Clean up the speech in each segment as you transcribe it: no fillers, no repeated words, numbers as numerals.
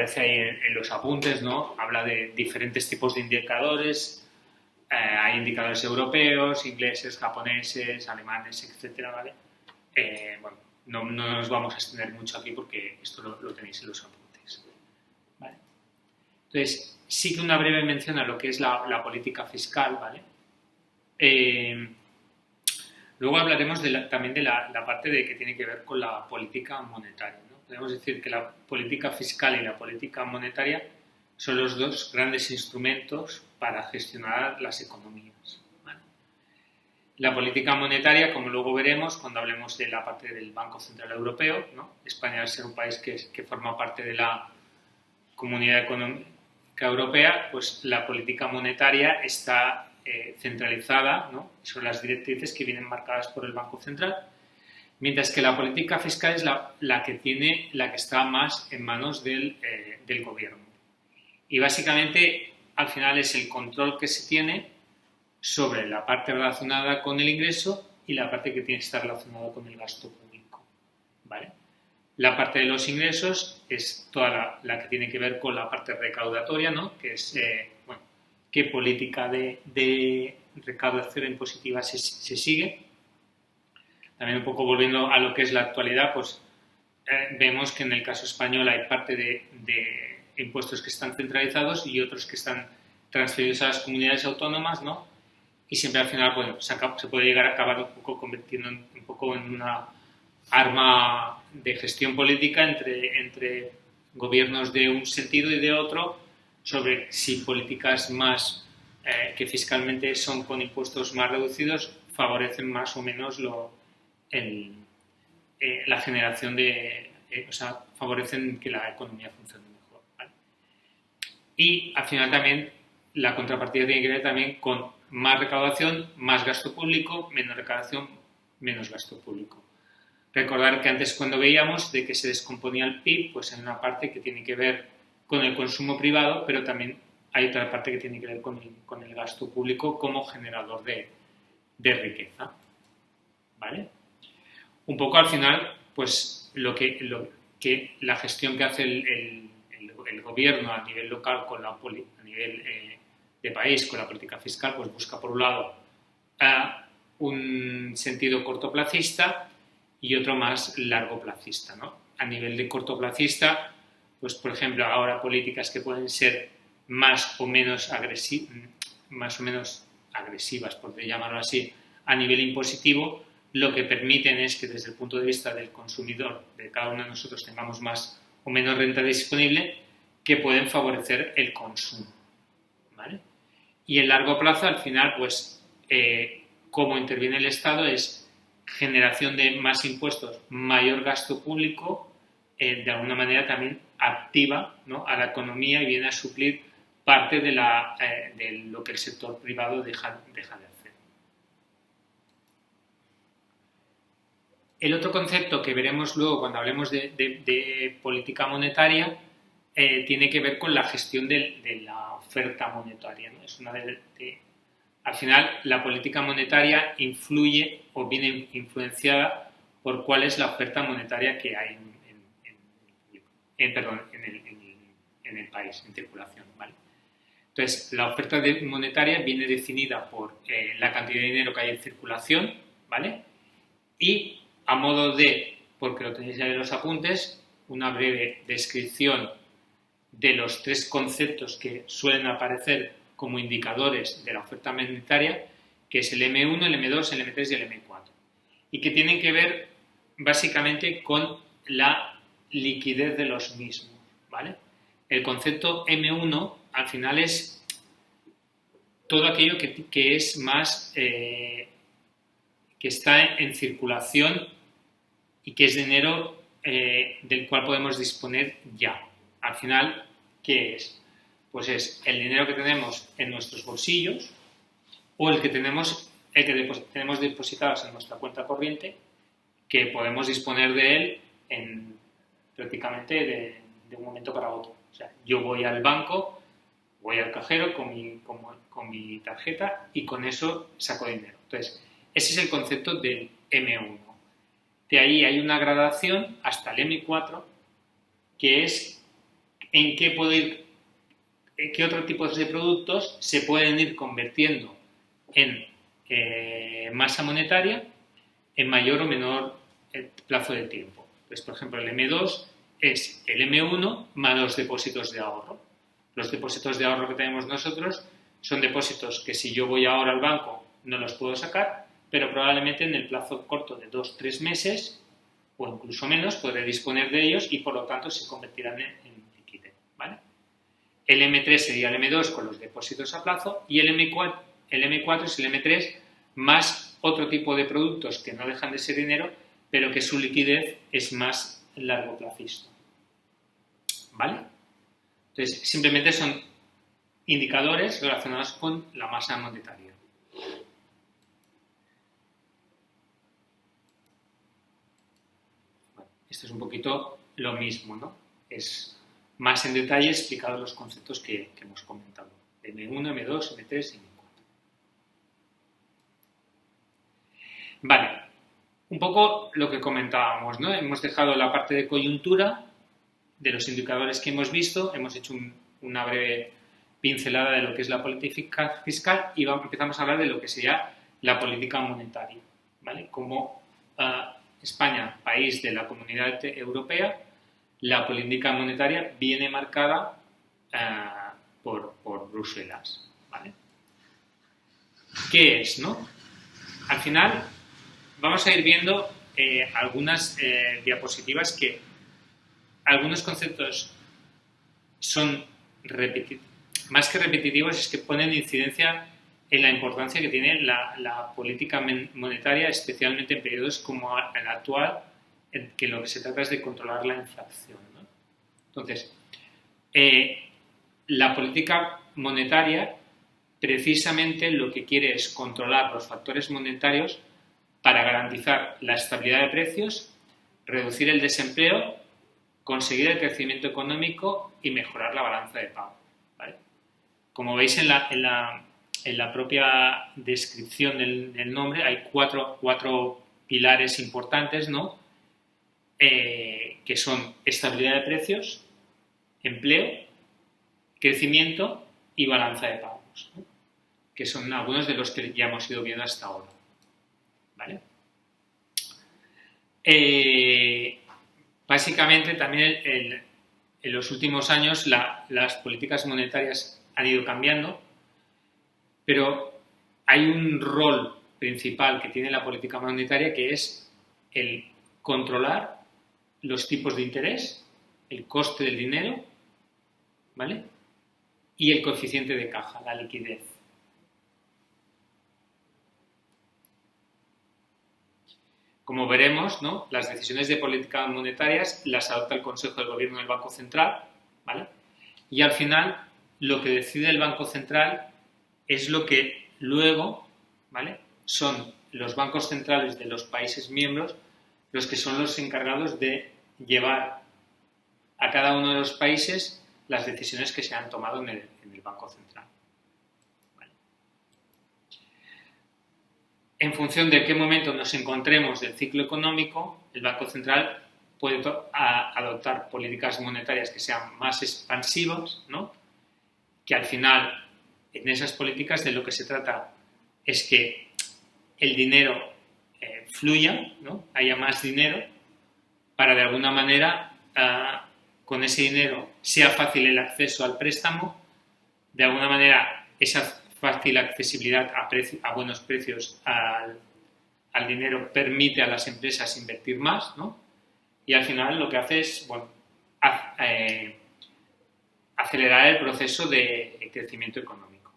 aparece ahí en los apuntes, ¿no? Habla de diferentes tipos de indicadores. Hay indicadores europeos, ingleses, japoneses, alemanes, etcétera, ¿vale? Bueno, no nos vamos a extender mucho aquí porque esto lo tenéis en los apuntes, ¿vale? Entonces, sí que una breve mención a lo que es la política fiscal, ¿vale? Luego hablaremos también de la parte de que tiene que ver con la política monetaria, ¿no? Podemos decir que la política fiscal y la política monetaria son los dos grandes instrumentos para gestionar las economías, ¿vale? La política monetaria, como luego veremos cuando hablemos de la parte del Banco Central Europeo, ¿no? España, al ser un país que forma parte de la Comunidad Económica Europea, pues la política monetaria está centralizada, ¿no? Son las directrices que vienen marcadas por el Banco Central, mientras que la política fiscal es la que está más en manos del gobierno. Y básicamente, al final, es el control que se tiene sobre la parte relacionada con el ingreso y la parte que tiene que estar relacionada con el gasto público, ¿vale? La parte de los ingresos es toda la que tiene que ver con la parte recaudatoria, ¿no? Que es, qué política de recaudación impositiva se sigue. También un poco volviendo a lo que es la actualidad, pues vemos que en el caso español hay parte de impuestos que están centralizados y otros que están transferidos a las comunidades autónomas, ¿no? Y siempre al final, bueno, se puede llegar a acabar un poco convirtiendo un poco en una arma de gestión política entre gobiernos de un sentido y de otro sobre si políticas más que fiscalmente son con impuestos más reducidos favorecen más o menos la generación o sea, favorecen que la economía funcione mejor, ¿vale? Y al final también la contrapartida tiene que ver también con más recaudación, más gasto público, menos recaudación, menos gasto público. Recordar que antes cuando veíamos de que se descomponía el PIB, pues hay una parte que tiene que ver con el consumo privado, pero también hay otra parte que tiene que ver con el gasto público como generador de riqueza, ¿vale? Un poco al final, pues lo que la gestión que hace el gobierno a nivel local, a nivel de país, con la política fiscal, pues busca por un lado un sentido cortoplacista y otro más largoplacista, ¿no? A nivel de cortoplacista, pues por ejemplo ahora políticas que pueden ser más o menos agresivas, por llamarlo así, a nivel impositivo, lo que permiten es que desde el punto de vista del consumidor, de cada uno de nosotros, tengamos más o menos renta disponible que pueden favorecer el consumo, ¿vale? Y en largo plazo, al final, pues, cómo interviene el Estado es generación de más impuestos, mayor gasto público, de alguna manera también activa, ¿no?, a la economía y viene a suplir parte de lo que el sector privado deja de hacer. El otro concepto que veremos luego cuando hablemos de política monetaria tiene que ver con la gestión de la oferta monetaria, ¿no? Es al final, la política monetaria influye o viene influenciada por cuál es la oferta monetaria que hay en el país, en circulación, ¿vale? Entonces, la oferta monetaria viene definida por la cantidad de dinero que hay en circulación, ¿vale? Y a modo porque lo tenéis ahí en los apuntes, una breve descripción de los tres conceptos que suelen aparecer como indicadores de la oferta monetaria, que es el M1, el M2, el M3 y el M4, y que tienen que ver básicamente con la liquidez de los mismos, ¿vale? El concepto M1 al final es todo aquello que es más que está en circulación y que es dinero del cual podemos disponer ya. Al final, ¿qué es? Pues es el dinero que tenemos en nuestros bolsillos o el que tenemos depositados en nuestra cuenta corriente, que podemos disponer de él prácticamente de un momento para otro. O sea, yo voy al banco, voy al cajero con mi tarjeta y con eso saco dinero. Entonces, ese es el concepto del M1. De ahí hay una gradación hasta el M4, que es en qué qué otros tipos de productos se pueden ir convirtiendo en masa monetaria en mayor o menor plazo de tiempo. Pues, por ejemplo, el M2 es el M1 más los depósitos de ahorro. Los depósitos de ahorro que tenemos nosotros son depósitos que si yo voy ahora al banco no los puedo sacar, pero probablemente en el plazo corto de 2-3 meses o incluso menos podré disponer de ellos y por lo tanto se convertirán en liquidez, ¿vale? El M3 sería el M2 con los depósitos a plazo y el M4 es el M3 más otro tipo de productos que no dejan de ser dinero, pero que su liquidez es más largoplacista, ¿vale? Entonces, simplemente son indicadores relacionados con la masa monetaria. Bueno, esto es un poquito lo mismo, ¿no? Es más en detalle explicado los conceptos que hemos comentado. M1, M2, M3 y M4. Vale, un poco lo que comentábamos, ¿no? Hemos dejado la parte de coyuntura de los indicadores que hemos visto, hemos hecho una breve pincelada de lo que es la política fiscal y empezamos a hablar de lo que sería la política monetaria, ¿vale? Como España, país de la Comunidad Europea, la política monetaria viene marcada por Bruselas, ¿vale? ¿Qué es, no? Al final vamos a ir viendo algunas diapositivas que algunos conceptos son más que repetitivos, es que ponen incidencia en la importancia que tiene la política monetaria, especialmente en periodos como el actual, en que lo que se trata es de controlar la inflación, ¿no? Entonces, la política monetaria precisamente lo que quiere es controlar los factores monetarios para garantizar la estabilidad de precios, reducir el desempleo, conseguir el crecimiento económico y mejorar la balanza de pago, ¿vale? Como veis en la propia descripción del nombre hay cuatro pilares importantes, ¿no? Que son estabilidad de precios, empleo, crecimiento y balanza de pagos, ¿no? Que son algunos de los que ya hemos ido viendo hasta ahora, ¿vale? Básicamente también en los últimos años las políticas monetarias han ido cambiando, pero hay un rol principal que tiene la política monetaria que es el controlar los tipos de interés, el coste del dinero, ¿vale? Y el coeficiente de caja, la liquidez. Como veremos, ¿no? Las decisiones de política monetarias las adopta el Consejo del Gobierno del Banco Central, ¿vale? Y al final, lo que decide el Banco Central es lo que luego, ¿vale? Son los bancos centrales de los países miembros los que son los encargados de llevar a cada uno de los países las decisiones que se han tomado en el Banco Central. ¿Vale? En función de qué momento nos encontremos del ciclo económico, el Banco Central puede adoptar políticas monetarias que sean más expansivas, ¿no? Que al final, en esas políticas de lo que se trata es que el dinero fluya, ¿no? Haya más dinero para de alguna manera con ese dinero sea fácil el acceso al préstamo, de alguna manera esa fácil accesibilidad a buenos precios al dinero permite a las empresas invertir más, ¿no? Y al final lo que hace es, bueno, acelerar el proceso de crecimiento económico.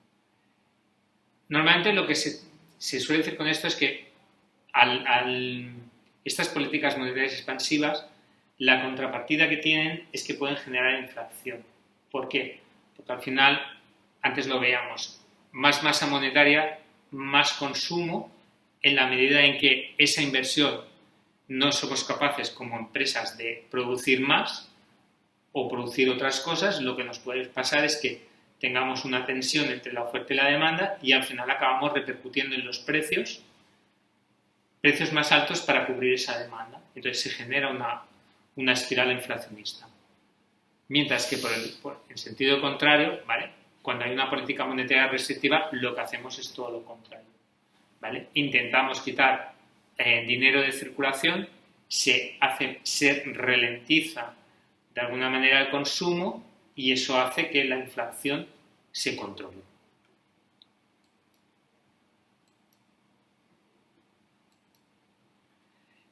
Normalmente lo que se suele decir con esto es que estas políticas monetarias expansivas, la contrapartida que tienen es que pueden generar inflación. ¿Por qué? Porque al final, antes lo veíamos, más masa monetaria, más consumo, en la medida en que esa inversión no somos capaces como empresas de producir más o producir otras cosas, lo que nos puede pasar es que tengamos una tensión entre la oferta y la demanda y al final acabamos repercutiendo en los precios más altos para cubrir esa demanda. Entonces se genera una espiral inflacionista. Mientras que en sentido contrario, ¿vale? Cuando hay una política monetaria restrictiva, lo que hacemos es todo lo contrario, ¿vale? Intentamos quitar dinero de circulación, se ralentiza de alguna manera el consumo y eso hace que la inflación se controle.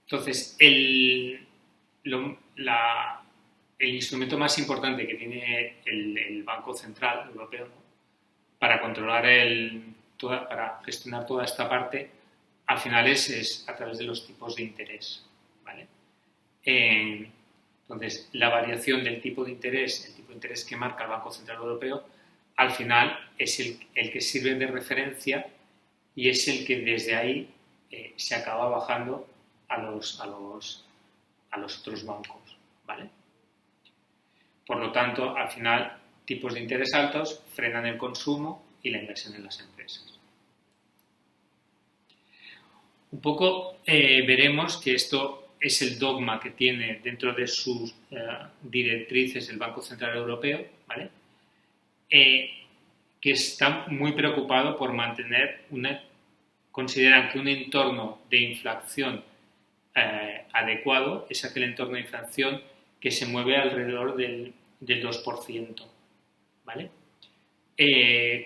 Entonces, el instrumento más importante que tiene el Banco Central Europeo, ¿no?, para controlar para gestionar toda esta parte, al final es a través de los tipos de interés, ¿vale? Entonces, la variación del tipo de interés, el tipo de interés que marca el Banco Central Europeo, al final es el que sirve de referencia y es el que desde ahí se acaba bajando a los otros bancos, ¿vale? Por lo tanto, al final, tipos de interés altos frenan el consumo y la inversión en las empresas. Un poco veremos que esto es el dogma que tiene dentro de sus directrices el Banco Central Europeo, ¿vale? Que está muy preocupado por mantener consideran que un entorno de inflación adecuado es aquel entorno de inflación que se mueve alrededor del 2%, ¿vale?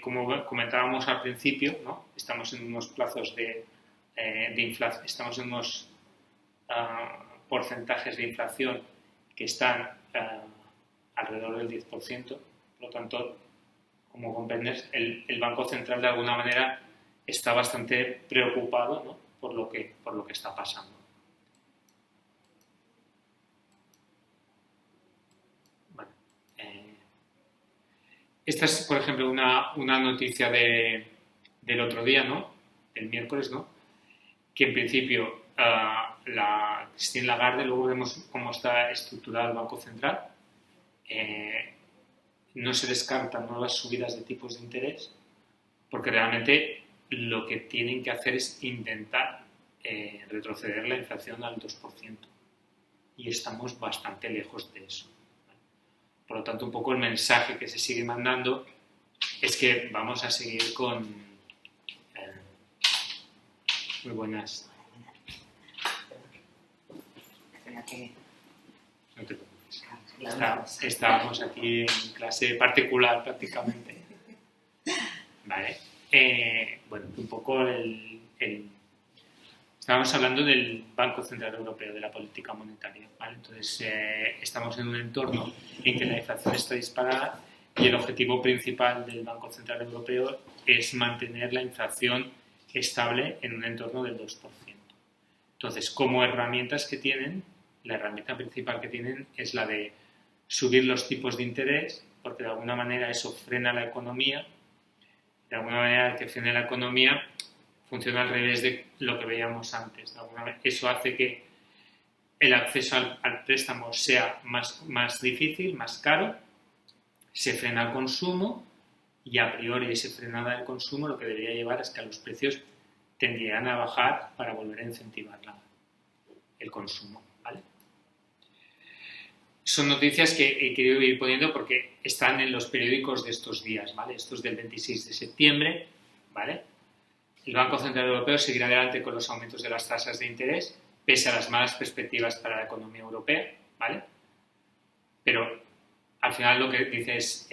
Como comentábamos al principio, ¿no?, estamos en unos plazos de inflación, estamos en unos porcentajes de inflación que están alrededor del 10%, por lo tanto, como comprendes, el Banco Central de alguna manera está bastante preocupado, ¿no?, por lo que está pasando. Bueno, esta es, por ejemplo, una noticia del otro día, ¿no?, el miércoles, ¿no?, que en principio la Christine Lagarde, luego vemos cómo está estructurado el Banco Central, no se descartan nuevas subidas de tipos de interés porque realmente lo que tienen que hacer es intentar retroceder la inflación al 2%. Y estamos bastante lejos de eso. Por lo tanto, un poco el mensaje que se sigue mandando es que vamos a seguir con... muy buenas. No te preocupes. Estábamos aquí en clase particular prácticamente. Vale. Bueno, un poco estábamos hablando del Banco Central Europeo, de la política monetaria, ¿vale? Entonces, estamos en un entorno en que la inflación está disparada y el objetivo principal del Banco Central Europeo es mantener la inflación estable en un entorno del 2%. Entonces, como herramientas que tienen, la herramienta principal que tienen es la de subir los tipos de interés, porque de alguna manera eso frena la economía. De alguna manera, el que frene la economía funciona al revés de lo que veíamos antes. De alguna manera, eso hace que el acceso al préstamo sea más difícil, más caro, se frena el consumo y a priori ese frenada del consumo lo que debería llevar es que a los precios tendrían a bajar para volver a incentivar el consumo, ¿vale? Son noticias que he querido ir poniendo porque están en los periódicos de estos días, ¿vale? Estos del 26 de septiembre, ¿vale? El Banco Central Europeo seguirá adelante con los aumentos de las tasas de interés, pese a las malas perspectivas para la economía europea, ¿vale? Pero al final lo que dice es,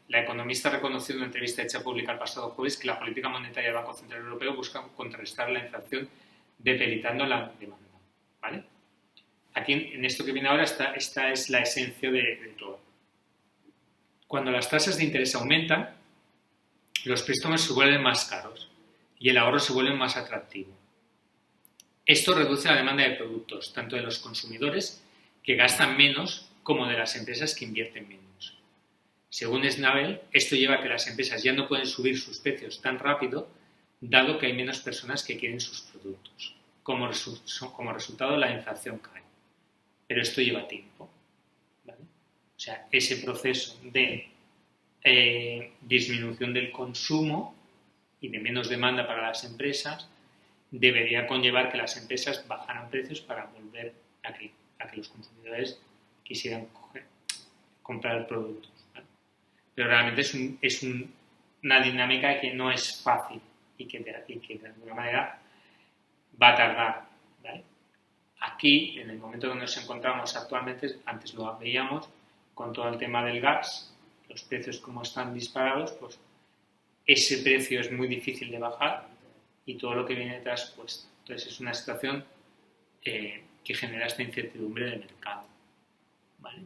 la economista reconoció en una entrevista hecha pública el pasado jueves que la política monetaria del Banco Central Europeo busca contrarrestar la inflación debilitando la demanda, ¿vale? Aquí en esto que viene ahora esta es la esencia de todo. Cuando las tasas de interés aumentan, los préstamos se vuelven más caros y el ahorro se vuelve más atractivo. Esto reduce la demanda de productos, tanto de los consumidores que gastan menos como de las empresas que invierten menos. Según Schnabel, esto lleva a que las empresas ya no pueden subir sus precios tan rápido, dado que hay menos personas que quieren sus productos. Como resultado, la inflación cae. Pero esto lleva tiempo, ¿vale? O sea, ese proceso de disminución del consumo y de menos demanda para las empresas debería conllevar que las empresas bajaran precios para volver a que los consumidores quisieran comprar productos, ¿vale? Pero realmente una dinámica que no es fácil y que de alguna manera va a tardar, ¿vale? Aquí, en el momento donde nos encontramos actualmente, antes lo veíamos, con todo el tema del gas, los precios como están disparados, pues ese precio es muy difícil de bajar y todo lo que viene detrás cuesta. Entonces es una situación que genera esta incertidumbre del mercado, ¿vale?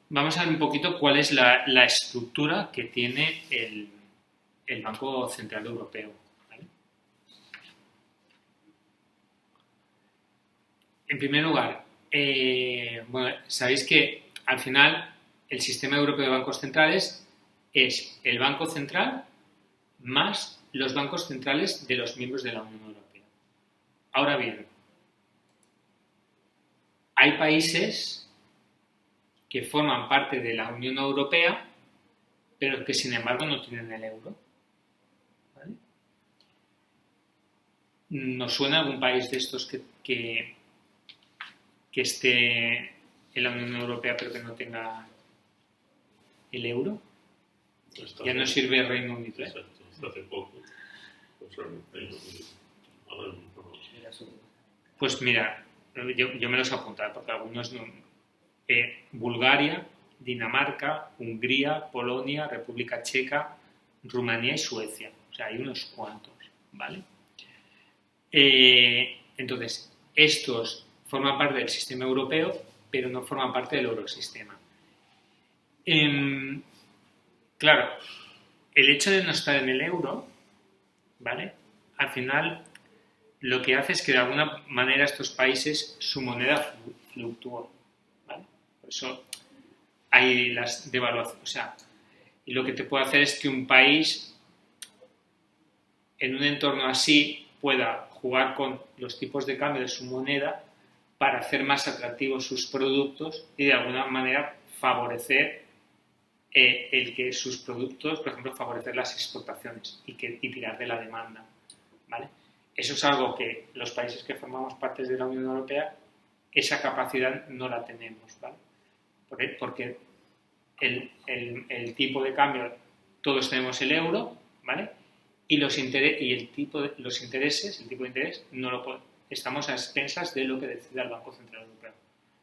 Vamos a ver un poquito cuál es la estructura que tiene el Banco Central Europeo, ¿vale? En primer lugar, bueno, sabéis que al final el sistema europeo de bancos centrales es el Banco Central más los bancos centrales de los miembros de la Unión Europea. Ahora bien, hay países que forman parte de la Unión Europea, pero que sin embargo no tienen el euro, ¿vale? ¿Nos suena algún país de estos que esté en la Unión Europea pero que no tenga el euro? Ya no sirve el Reino Unido, ¿eh? Exacto, hasta hace poco. Pues mira, yo me los he apuntado porque algunos no. Bulgaria, Dinamarca, Hungría, Polonia, República Checa, Rumanía y Suecia. O sea, hay unos cuantos, ¿vale? Entonces, estos forman parte del sistema europeo, pero no forman parte del eurosistema. Claro, el hecho de no estar en el euro, ¿vale? Al final, lo que hace es que de alguna manera estos países, su moneda fluctúa, ¿vale? Por eso hay las devaluaciones. O sea, y lo que te puede hacer es que un país, en un entorno así, pueda jugar con los tipos de cambio de su moneda para hacer más atractivos sus productos y de alguna manera favorecer el que sus productos, por ejemplo, favorecer las exportaciones y tirar de la demanda, ¿vale? Eso es algo que los países que formamos parte de la Unión Europea, esa capacidad no la tenemos, ¿vale? Porque el tipo de cambio, todos tenemos el euro, ¿vale? Y el tipo de interés, no lo estamos a expensas de lo que decida el Banco Central Europeo.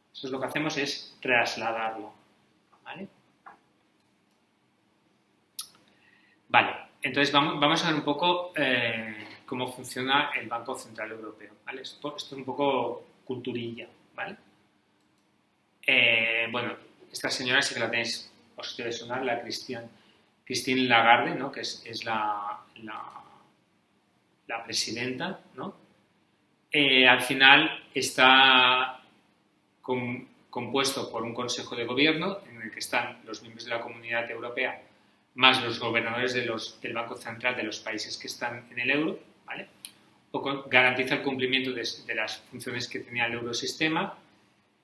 Entonces lo que hacemos es trasladarlo, ¿vale? Vale, entonces vamos a ver un poco cómo funciona el Banco Central Europeo, ¿vale? Esto es un poco culturilla, ¿vale? Bueno, esta señora sí que la tenéis, os debe sonar, la Christine Lagarde, ¿no? Que es la presidenta, ¿no? Al final está compuesto por un consejo de gobierno en el que están los miembros de la Comunidad Europea más los gobernadores del Banco Central de los países que están en el euro, ¿vale? Garantiza el cumplimiento de las funciones que tenía el eurosistema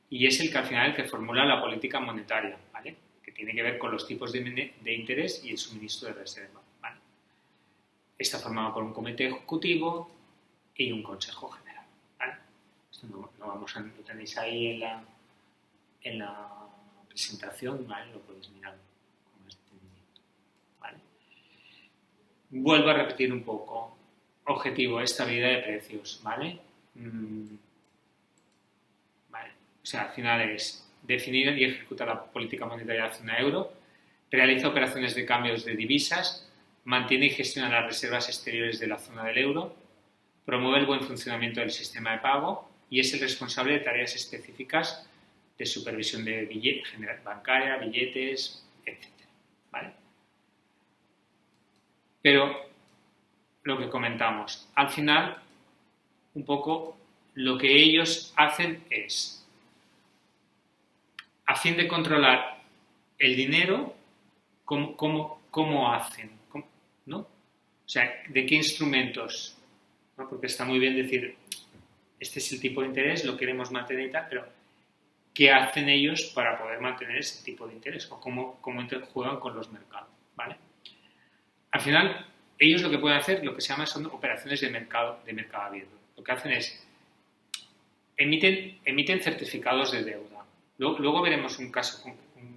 y es el que al final el que formula la política monetaria, ¿vale? Que tiene que ver con los tipos de interés y el suministro de reserva, ¿vale? Está formado por un comité ejecutivo y un consejo general, ¿vale? Esto no vamos a, lo tenéis ahí en la presentación, ¿vale? Lo podéis mirar con más detenimiento, ¿vale? Vuelvo a repetir un poco. Objetivo, estabilidad de precios, ¿vale? Vale. O sea, al final es definir y ejecutar la política monetaria de la zona euro, realiza operaciones de cambios de divisas, mantiene y gestiona las reservas exteriores de la zona del euro, promueve el buen funcionamiento del sistema de pago y es el responsable de tareas específicas de supervisión de bancaria, billetes, etc. ¿Vale? Pero lo que comentamos, al final, un poco lo que ellos hacen es, a fin de controlar el dinero, ¿cómo hacen? ¿No? O sea, ¿de qué instrumentos? ¿No? Porque está muy bien decir, este es el tipo de interés, lo queremos mantener y tal, pero ¿qué hacen ellos para poder mantener ese tipo de interés? O cómo juegan con los mercados, ¿vale? Al final, ellos lo que pueden hacer, lo que se llama son operaciones de mercado abierto. Lo que hacen es, emiten certificados de deuda, Luego veremos un caso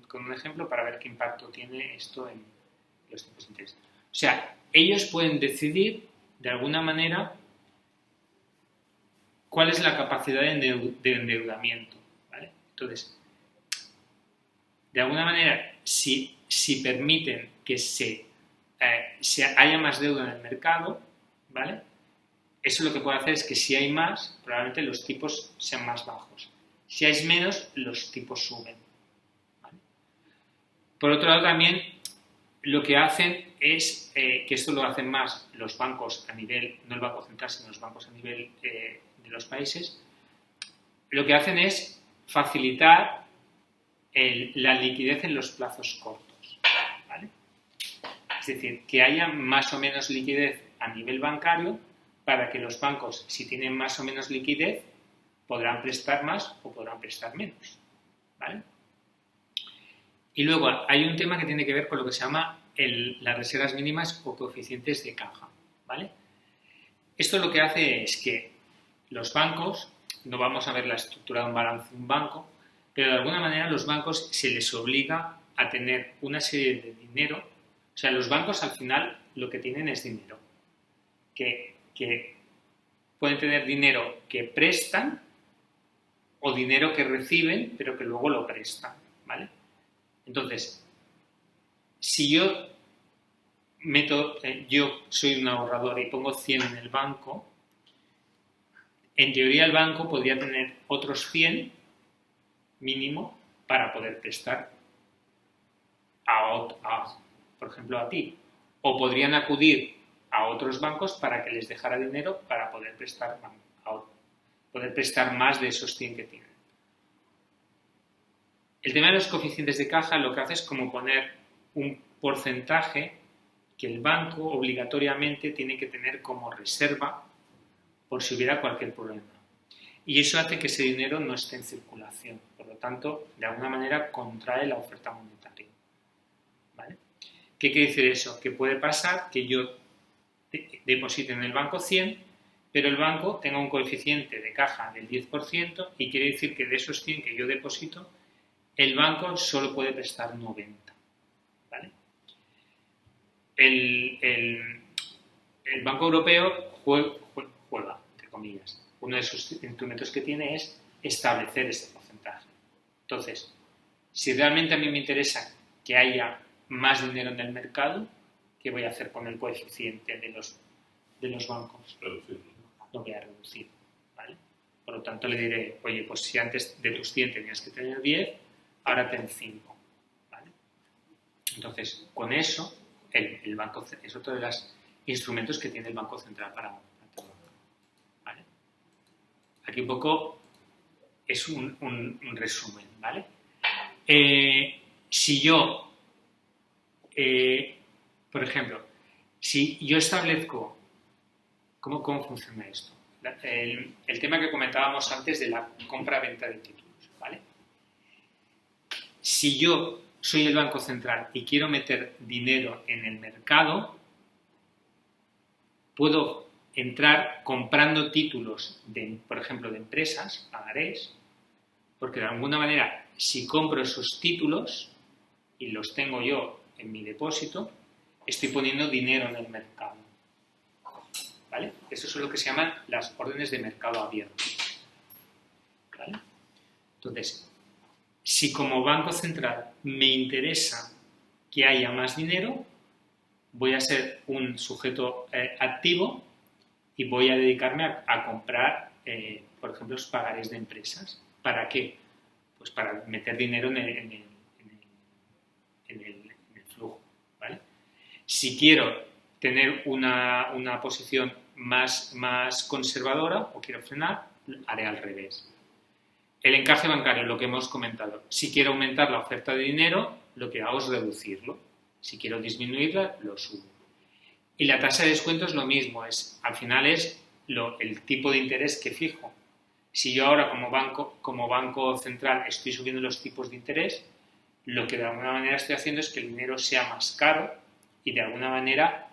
con un ejemplo para ver qué impacto tiene esto en los tipos de interés. O sea, ellos pueden decidir, de alguna manera, cuál es la capacidad de endeudamiento, ¿vale? Entonces, de alguna manera, si permiten que haya más deuda en el mercado, ¿vale? Eso lo que puede hacer es que si hay más, probablemente los tipos sean más bajos. Si hay menos, los tipos suben, ¿vale? Por otro lado, también lo que hacen es, que esto lo hacen más los bancos a nivel, no el Banco Central, sino los bancos a nivel de los países, lo que hacen es facilitar la liquidez en los plazos cortos, ¿vale? Es decir, que haya más o menos liquidez a nivel bancario para que los bancos, si tienen más o menos liquidez, podrán prestar más o podrán prestar menos, ¿vale? Y luego hay un tema que tiene que ver con lo que se llama las reservas mínimas o coeficientes de caja, ¿vale? Esto lo que hace es que los bancos, no vamos a ver la estructura de un balance de un banco, pero de alguna manera los bancos se les obliga a tener una serie de dinero. O sea, los bancos al final lo que tienen es dinero, que pueden tener dinero que prestan o dinero que reciben, pero que luego lo prestan, ¿vale? Entonces, si yo soy un ahorrador y pongo 100 en el banco, en teoría el banco podría tener otros 100 mínimo para poder prestar por ejemplo, a ti. O podrían acudir a otros bancos para que les dejara dinero para poder prestar más de esos 100 que tienen. El tema de los coeficientes de caja lo que hace es como poner un porcentaje que el banco obligatoriamente tiene que tener como reserva por si hubiera cualquier problema. Y eso hace que ese dinero no esté en circulación. Por lo tanto, de alguna manera contrae la oferta monetaria, ¿vale? ¿Qué quiere decir eso? Que puede pasar que yo deposite en el banco 100, pero el banco tenga un coeficiente de caja del 10% y quiere decir que de esos 100 que yo deposito, el banco solo puede prestar 90, ¿vale? El Banco Europeo juega, entre comillas. Uno de sus instrumentos que tiene es establecer ese porcentaje. Entonces, si realmente a mí me interesa que haya más dinero en el mercado, ¿qué voy a hacer con el coeficiente de los bancos? Reducirlo. Lo voy a reducir, ¿vale? Por lo tanto, le diré, oye, pues si antes de tus 100 tenías que tener 10, ahora ten 5, ¿vale? Entonces, con eso, el banco es otro de los instrumentos que tiene el Banco Central para todo, ¿vale? Aquí un poco es un resumen, ¿vale? Si yo, por ejemplo, si yo establezco, ¿cómo funciona esto? El tema que comentábamos antes de la compra-venta de títulos, ¿vale? Si yo soy el Banco Central y quiero meter dinero en el mercado, puedo entrar comprando títulos, por ejemplo, de empresas, pagarés, porque de alguna manera, si compro esos títulos y los tengo yo en mi depósito, estoy poniendo dinero en el mercado, ¿vale? Eso es lo que se llaman las órdenes de mercado abierto, ¿vale? Entonces, si como Banco Central me interesa que haya más dinero, voy a ser un sujeto activo y voy a dedicarme a comprar, por ejemplo, los pagarés de empresas. ¿Para qué? Pues para meter dinero en el flujo, ¿vale? Si quiero tener una posición más conservadora o quiero frenar, haré al revés. El encaje bancario, lo que hemos comentado. Si quiero aumentar la oferta de dinero, lo que hago es reducirlo. Si quiero disminuirla, lo subo. Y la tasa de descuento es lo mismo. Al final es el tipo de interés que fijo. Si yo ahora como banco central estoy subiendo los tipos de interés, lo que de alguna manera estoy haciendo es que el dinero sea más caro y de alguna manera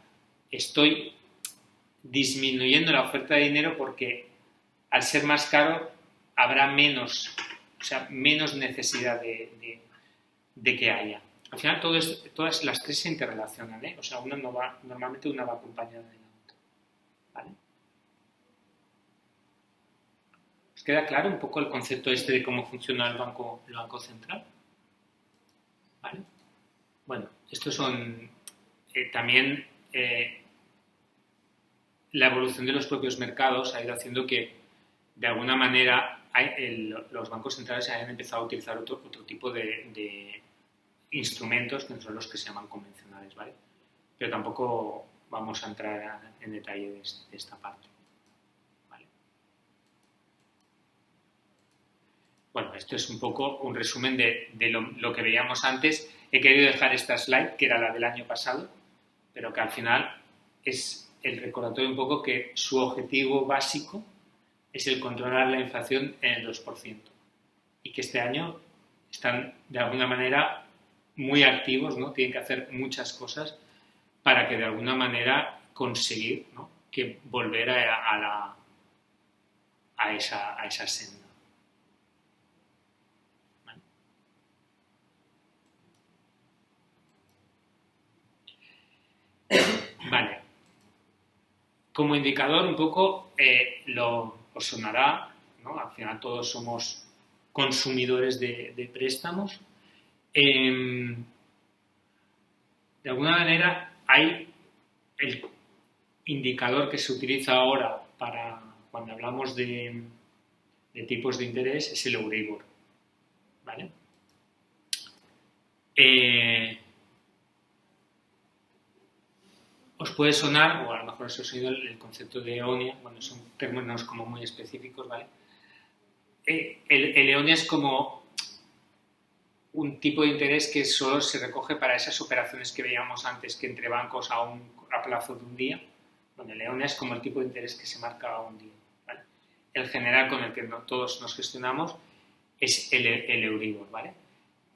estoy disminuyendo la oferta de dinero porque al ser más caro habrá menos o sea, menos necesidad de que haya. Al final todas las tres se interrelacionan, ¿eh? O sea, normalmente una va acompañada de la otra. ¿Vale? ¿Os queda claro un poco el concepto este de cómo funciona el Banco Central? ¿Vale? Bueno, estos son también la evolución de los propios mercados ha ido haciendo que de alguna manera los bancos centrales hayan empezado a utilizar otro tipo de instrumentos que no son los que se llaman convencionales, ¿vale? Pero tampoco vamos a entrar en detalle de esta parte. ¿Vale? Bueno, esto es un poco un resumen de lo que veíamos antes. He querido dejar esta slide, que era la del año pasado, pero que al final es el recordatorio un poco que su objetivo básico es el controlar la inflación en el 2%. Y que este año están, de alguna manera, muy activos, ¿no? Tienen que hacer muchas cosas para que, de alguna manera, conseguir, ¿no? Que volver a esa senda. ¿Vale? Vale. Como indicador, un poco os sonará, ¿no? Al final todos somos consumidores de préstamos. De alguna manera hay el indicador que se utiliza ahora para cuando hablamos de tipos de interés es el Euribor, ¿vale? Os puede sonar, o a lo mejor os ha oído el concepto de EONIA, bueno, son términos como muy específicos, ¿vale? El EONIA es como un tipo de interés que solo se recoge para esas operaciones que veíamos antes, que entre bancos a plazo de un día. Bueno, el EONIA es como el tipo de interés que se marca a un día, ¿vale? El general con el que todos nos gestionamos es el Euribor, ¿vale?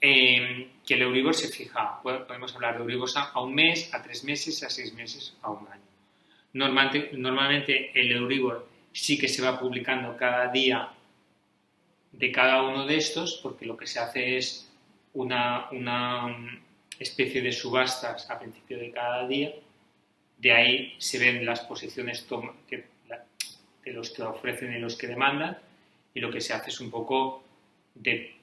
Que el Euribor se fija, podemos hablar de Euribor a un mes, a 3 meses, a 6 meses, a un año. Normalmente el Euribor sí que se va publicando cada día de cada uno de estos, porque lo que se hace es una especie de subastas a principio de cada día. De ahí se ven las posiciones de los que ofrecen y los que demandan, y lo que se hace es un poco de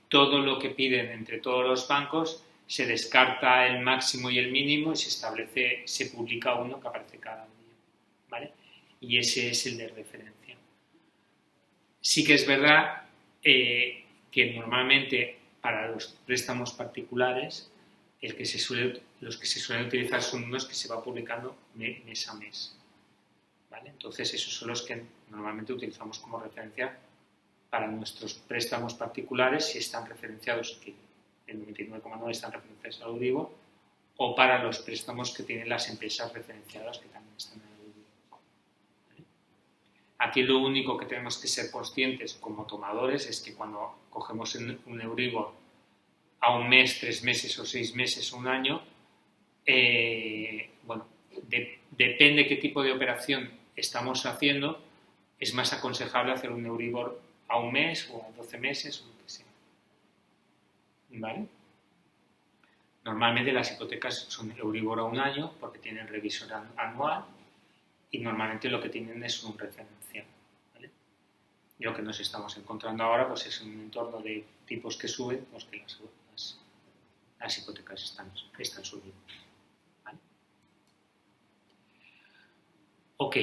todo lo que piden entre todos los bancos, se descarta el máximo y el mínimo y se publica uno que aparece cada día, ¿vale? Y ese es el de referencia. Sí que es verdad que normalmente para los préstamos particulares los que se suelen utilizar son unos que se va publicando mes a mes, ¿vale? Entonces esos son los que normalmente utilizamos como referencia para nuestros préstamos particulares, si están referenciados, que el 99,9 están referenciados al Euribor, o para los préstamos que tienen las empresas referenciadas, que también están en el Euribor. ¿Vale? Aquí lo único que tenemos que ser conscientes como tomadores es que cuando cogemos un Euribor a un mes, 3 meses o 6 meses o un año, bueno, depende qué tipo de operación estamos haciendo, es más aconsejable hacer un Euribor a un mes o a 12 meses o lo que sea. ¿Vale? Normalmente las hipotecas son Euribor a un año porque tienen revisión anual y normalmente lo que tienen es un referencial. ¿Vale? Y lo que nos estamos encontrando ahora pues es un entorno de tipos que suben, pues que las hipotecas están subiendo. ¿Vale? Ok.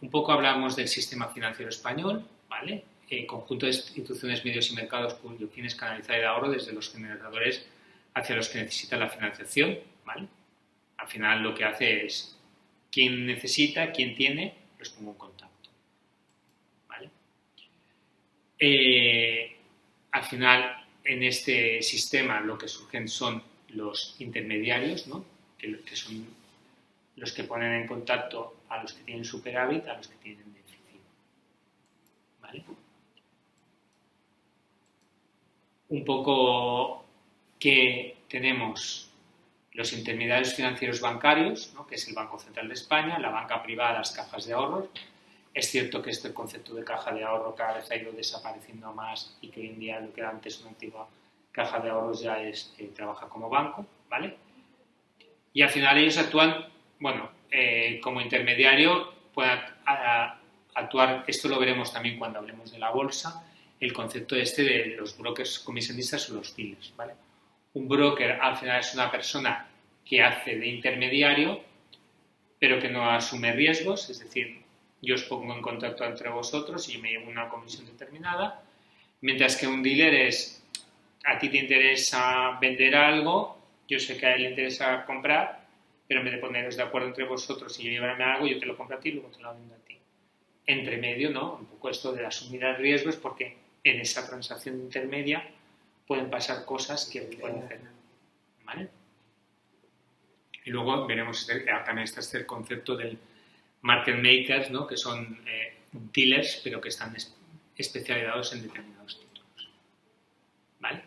Un poco hablamos del sistema financiero español, ¿vale? Conjunto de instituciones, medios y mercados cuyo fin es canalizar el ahorro desde los generadores hacia los que necesitan la financiación, ¿vale? Al final lo que hace es quien necesita, quien tiene, los pongo en contacto, ¿vale? Al final en este sistema lo que surgen son los intermediarios, ¿no? que son los que ponen en contacto a los que tienen superávit, a los que tienen déficit. ¿Vale? Un poco que tenemos los intermediarios financieros bancarios, ¿no? Que es el Banco Central de España, la banca privada, las cajas de ahorros, Es cierto que este concepto de caja de ahorro cada vez ha ido desapareciendo más y que hoy en día lo que era antes una antigua caja de ahorros ya trabaja como banco, ¿vale? Y al final ellos actúan, bueno, como intermediario, pueden actuar, esto lo veremos también cuando hablemos de la bolsa, el concepto de los brokers comisionistas o los dealers, ¿vale? Un broker al final es una persona que hace de intermediario, pero que no asume riesgos, es decir, yo os pongo en contacto entre vosotros y yo me llevo una comisión determinada, mientras que un dealer es, a ti te interesa vender algo, yo sé que a él le interesa comprar, pero en vez de poneros de acuerdo entre vosotros y yo llevarme algo, yo te lo compro a ti y luego te lo vendo a ti. Entre medio, ¿no? Un poco esto de asumir el riesgo es porque en esa transacción intermedia pueden pasar cosas que pueden hacer, ¿vale? Y luego veremos también este concepto del market makers, ¿no? Que son dealers, pero que están especializados en determinados títulos, ¿vale?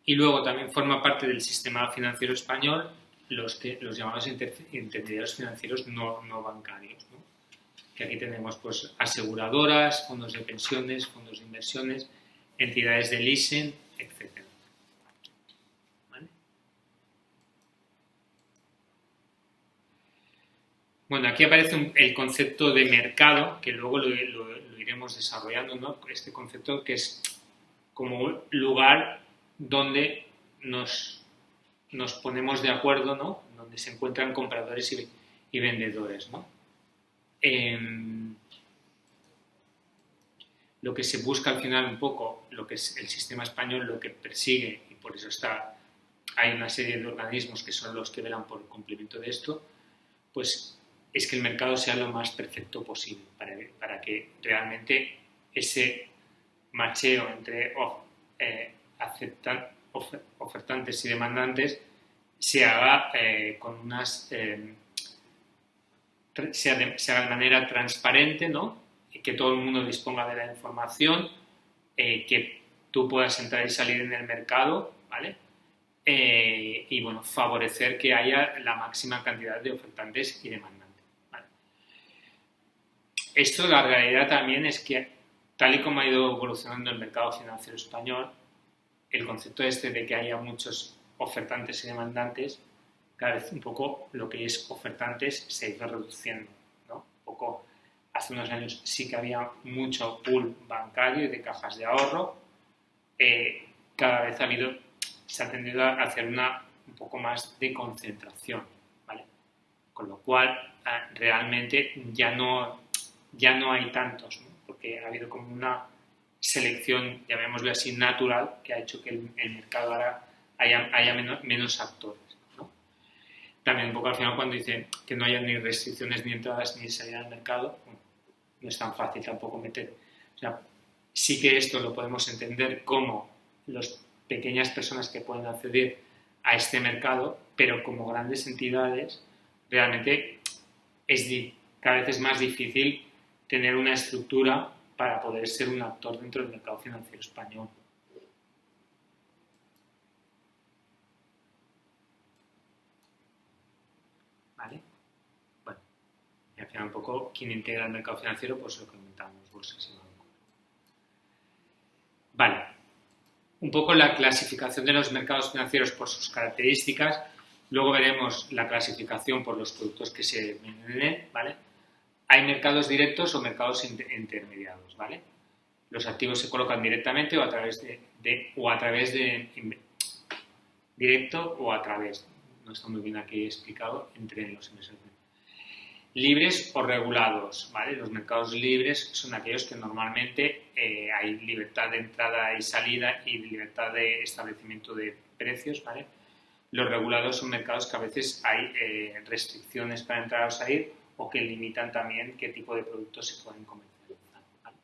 Y luego también forma parte del sistema financiero español los llamados intermediarios financieros no bancarios, ¿no? Que aquí tenemos pues aseguradoras, fondos de pensiones, fondos de inversiones, entidades de leasing, etc. ¿Vale? Bueno, aquí aparece el concepto de mercado, que luego lo iremos desarrollando, ¿no? Este concepto que es como un lugar donde nos ponemos de acuerdo, ¿no? Donde se encuentran compradores y vendedores, ¿no? Lo que se busca al final un poco, lo que es el sistema español, lo que persigue, y por eso hay una serie de organismos que son los que velan por el cumplimiento de esto, pues es que el mercado sea lo más perfecto posible para que realmente ese macheo entre ofertantes y demandantes se haga con unas se haga de manera transparente, ¿no? Y que todo el mundo disponga de la información, que tú puedas entrar y salir en el mercado, ¿vale? Y bueno, favorecer que haya la máxima cantidad de ofertantes y demandantes, ¿vale? Esto, la realidad también es que, tal y como ha ido evolucionando el mercado financiero español, el concepto de que haya muchos ofertantes y demandantes, cada vez un poco lo que es ofertantes se ha ido reduciendo, ¿no? Un poco, hace unos años sí que había mucho pool bancario y de cajas de ahorro, cada vez se ha tendido a hacer un poco más de concentración, ¿vale? Con lo cual, realmente ya no hay tantos, ¿no? Porque ha habido como una selección, llamémoslo así, natural, que ha hecho que el mercado ahora haya menos actores, ¿no? También un poco al final cuando dicen que no haya ni restricciones ni entradas ni salida al mercado, bueno, no es tan fácil tampoco meter. O sea, sí que esto lo podemos entender como las pequeñas personas que pueden acceder a este mercado, pero como grandes entidades, realmente cada vez es más difícil tener una estructura para poder ser un actor dentro del mercado financiero español. ¿Vale? Bueno, y al final un poco, ¿quién integra el mercado financiero? Pues lo que comentamos, bolsas y bancos. Vale. Un poco la clasificación de los mercados financieros por sus características. Luego veremos la clasificación por los productos que se venden en él, ¿vale? Hay mercados directos o mercados intermediados, ¿vale? Los activos se colocan directamente o a través directo o a través, no está muy bien aquí explicado, entre los inversores. Libres o regulados, ¿vale? Los mercados libres son aquellos que normalmente hay libertad de entrada y salida y libertad de establecimiento de precios, ¿vale? Los regulados son mercados que a veces hay restricciones para entrar o salir o que limitan también qué tipo de productos se pueden comercializar, ¿vale?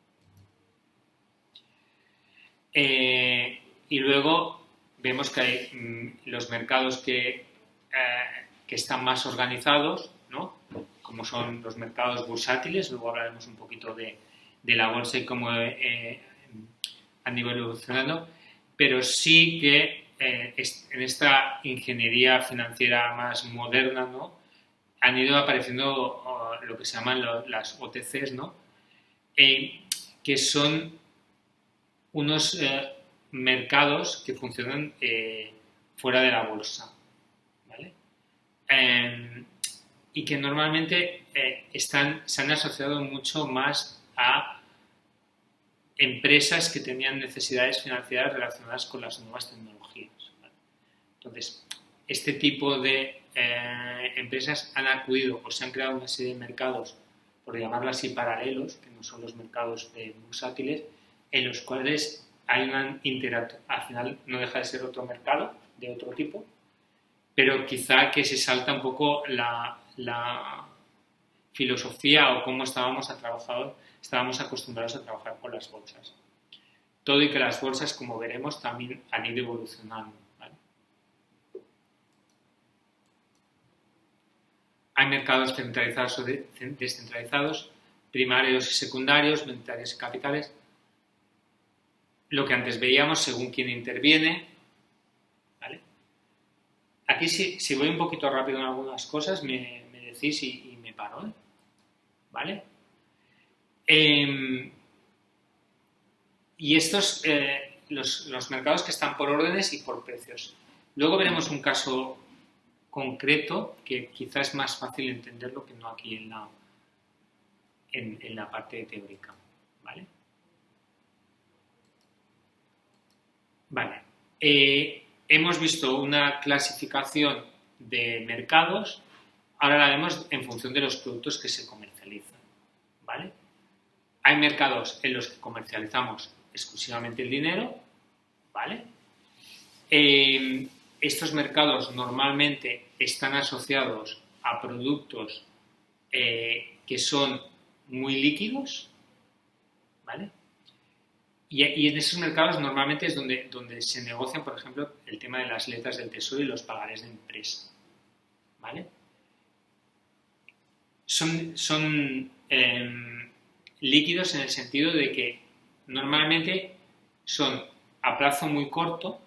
Y luego vemos que hay los mercados que están más organizados, ¿no? Como son los mercados bursátiles, luego hablaremos un poquito de la bolsa y cómo han ido evolucionando, pero sí que en esta ingeniería financiera más moderna, ¿no? Han ido apareciendo lo que se llaman las OTCs, ¿no? que son unos mercados que funcionan fuera de la bolsa, ¿vale? Y que normalmente se han asociado mucho más a empresas que tenían necesidades financieras relacionadas con las nuevas tecnologías, ¿vale? Entonces, este tipo de empresas han acudido o se han creado una serie de mercados, por llamarlo así, paralelos, que no son los mercados bursátiles, en los cuales hay una interacción. Al final no deja de ser otro mercado de otro tipo, pero quizá que se salta un poco la filosofía o cómo estábamos acostumbrados a trabajar con las bolsas. Todo y que las bolsas, como veremos, también han ido evolucionando, ¿vale? Hay mercados centralizados o descentralizados, primarios y secundarios, monetarios y capitales. Lo que antes veíamos según quién interviene, ¿vale? Aquí si voy un poquito rápido en algunas cosas me decís y me paro, ¿eh? ¿Vale? Y estos, los mercados que están por órdenes y por precios. Luego veremos un caso concreto que quizás es más fácil entenderlo que no aquí en la parte teórica, ¿vale? Vale. Hemos visto una clasificación de mercados, ahora la vemos en función de los productos que se comercializan, ¿vale? Hay mercados en los que comercializamos exclusivamente el dinero, ¿vale? Estos mercados normalmente están asociados a productos que son muy líquidos, ¿vale? Y en esos mercados normalmente es donde se negocian, por ejemplo, el tema de las letras del tesoro y los pagarés de empresa, ¿vale? Son líquidos en el sentido de que normalmente son a plazo muy corto,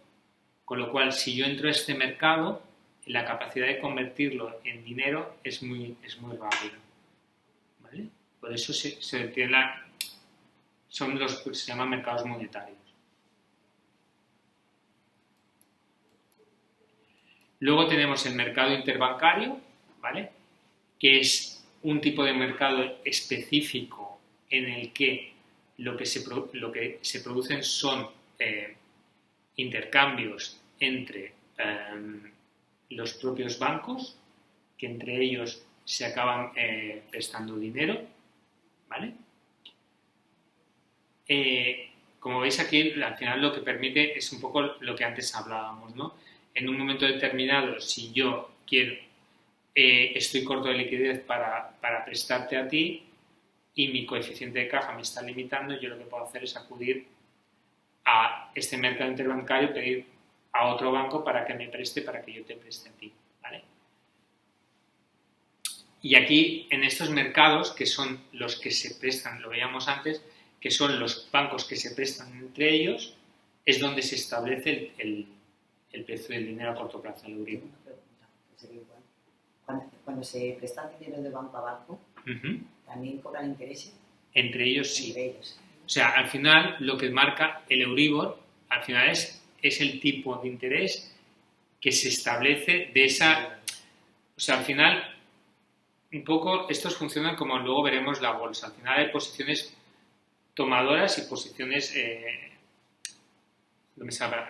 con lo cual si yo entro a este mercado, la capacidad de convertirlo en dinero es muy rápida, ¿vale? Por eso son los que se llaman mercados monetarios. Luego tenemos el mercado interbancario, ¿vale? Que es un tipo de mercado específico en el que lo que se producen son intercambios entre los propios bancos, que entre ellos se acaban prestando dinero, ¿vale? Como veis aquí, al final lo que permite es un poco lo que antes hablábamos, ¿no? En un momento determinado, si yo estoy corto de liquidez para prestarte a ti y mi coeficiente de caja me está limitando, yo lo que puedo hacer es acudir a este mercado interbancario y pedir a otro banco para que me preste, para que yo te preste a ti, ¿vale? Y aquí, en estos mercados, que son los que se prestan, lo veíamos antes, que son los bancos que se prestan entre ellos, es donde se establece el precio del dinero a corto plazo, el Euribor. Cuando se presta dinero de banco a banco, ¿también cobran intereses? Entre ellos sí. Entre ellos. O sea, al final lo que marca el Euribor, al final es el tipo de interés que se establece de esa... O sea, al final, un poco, estos funcionan como luego veremos la bolsa. Al final hay posiciones tomadoras y posiciones...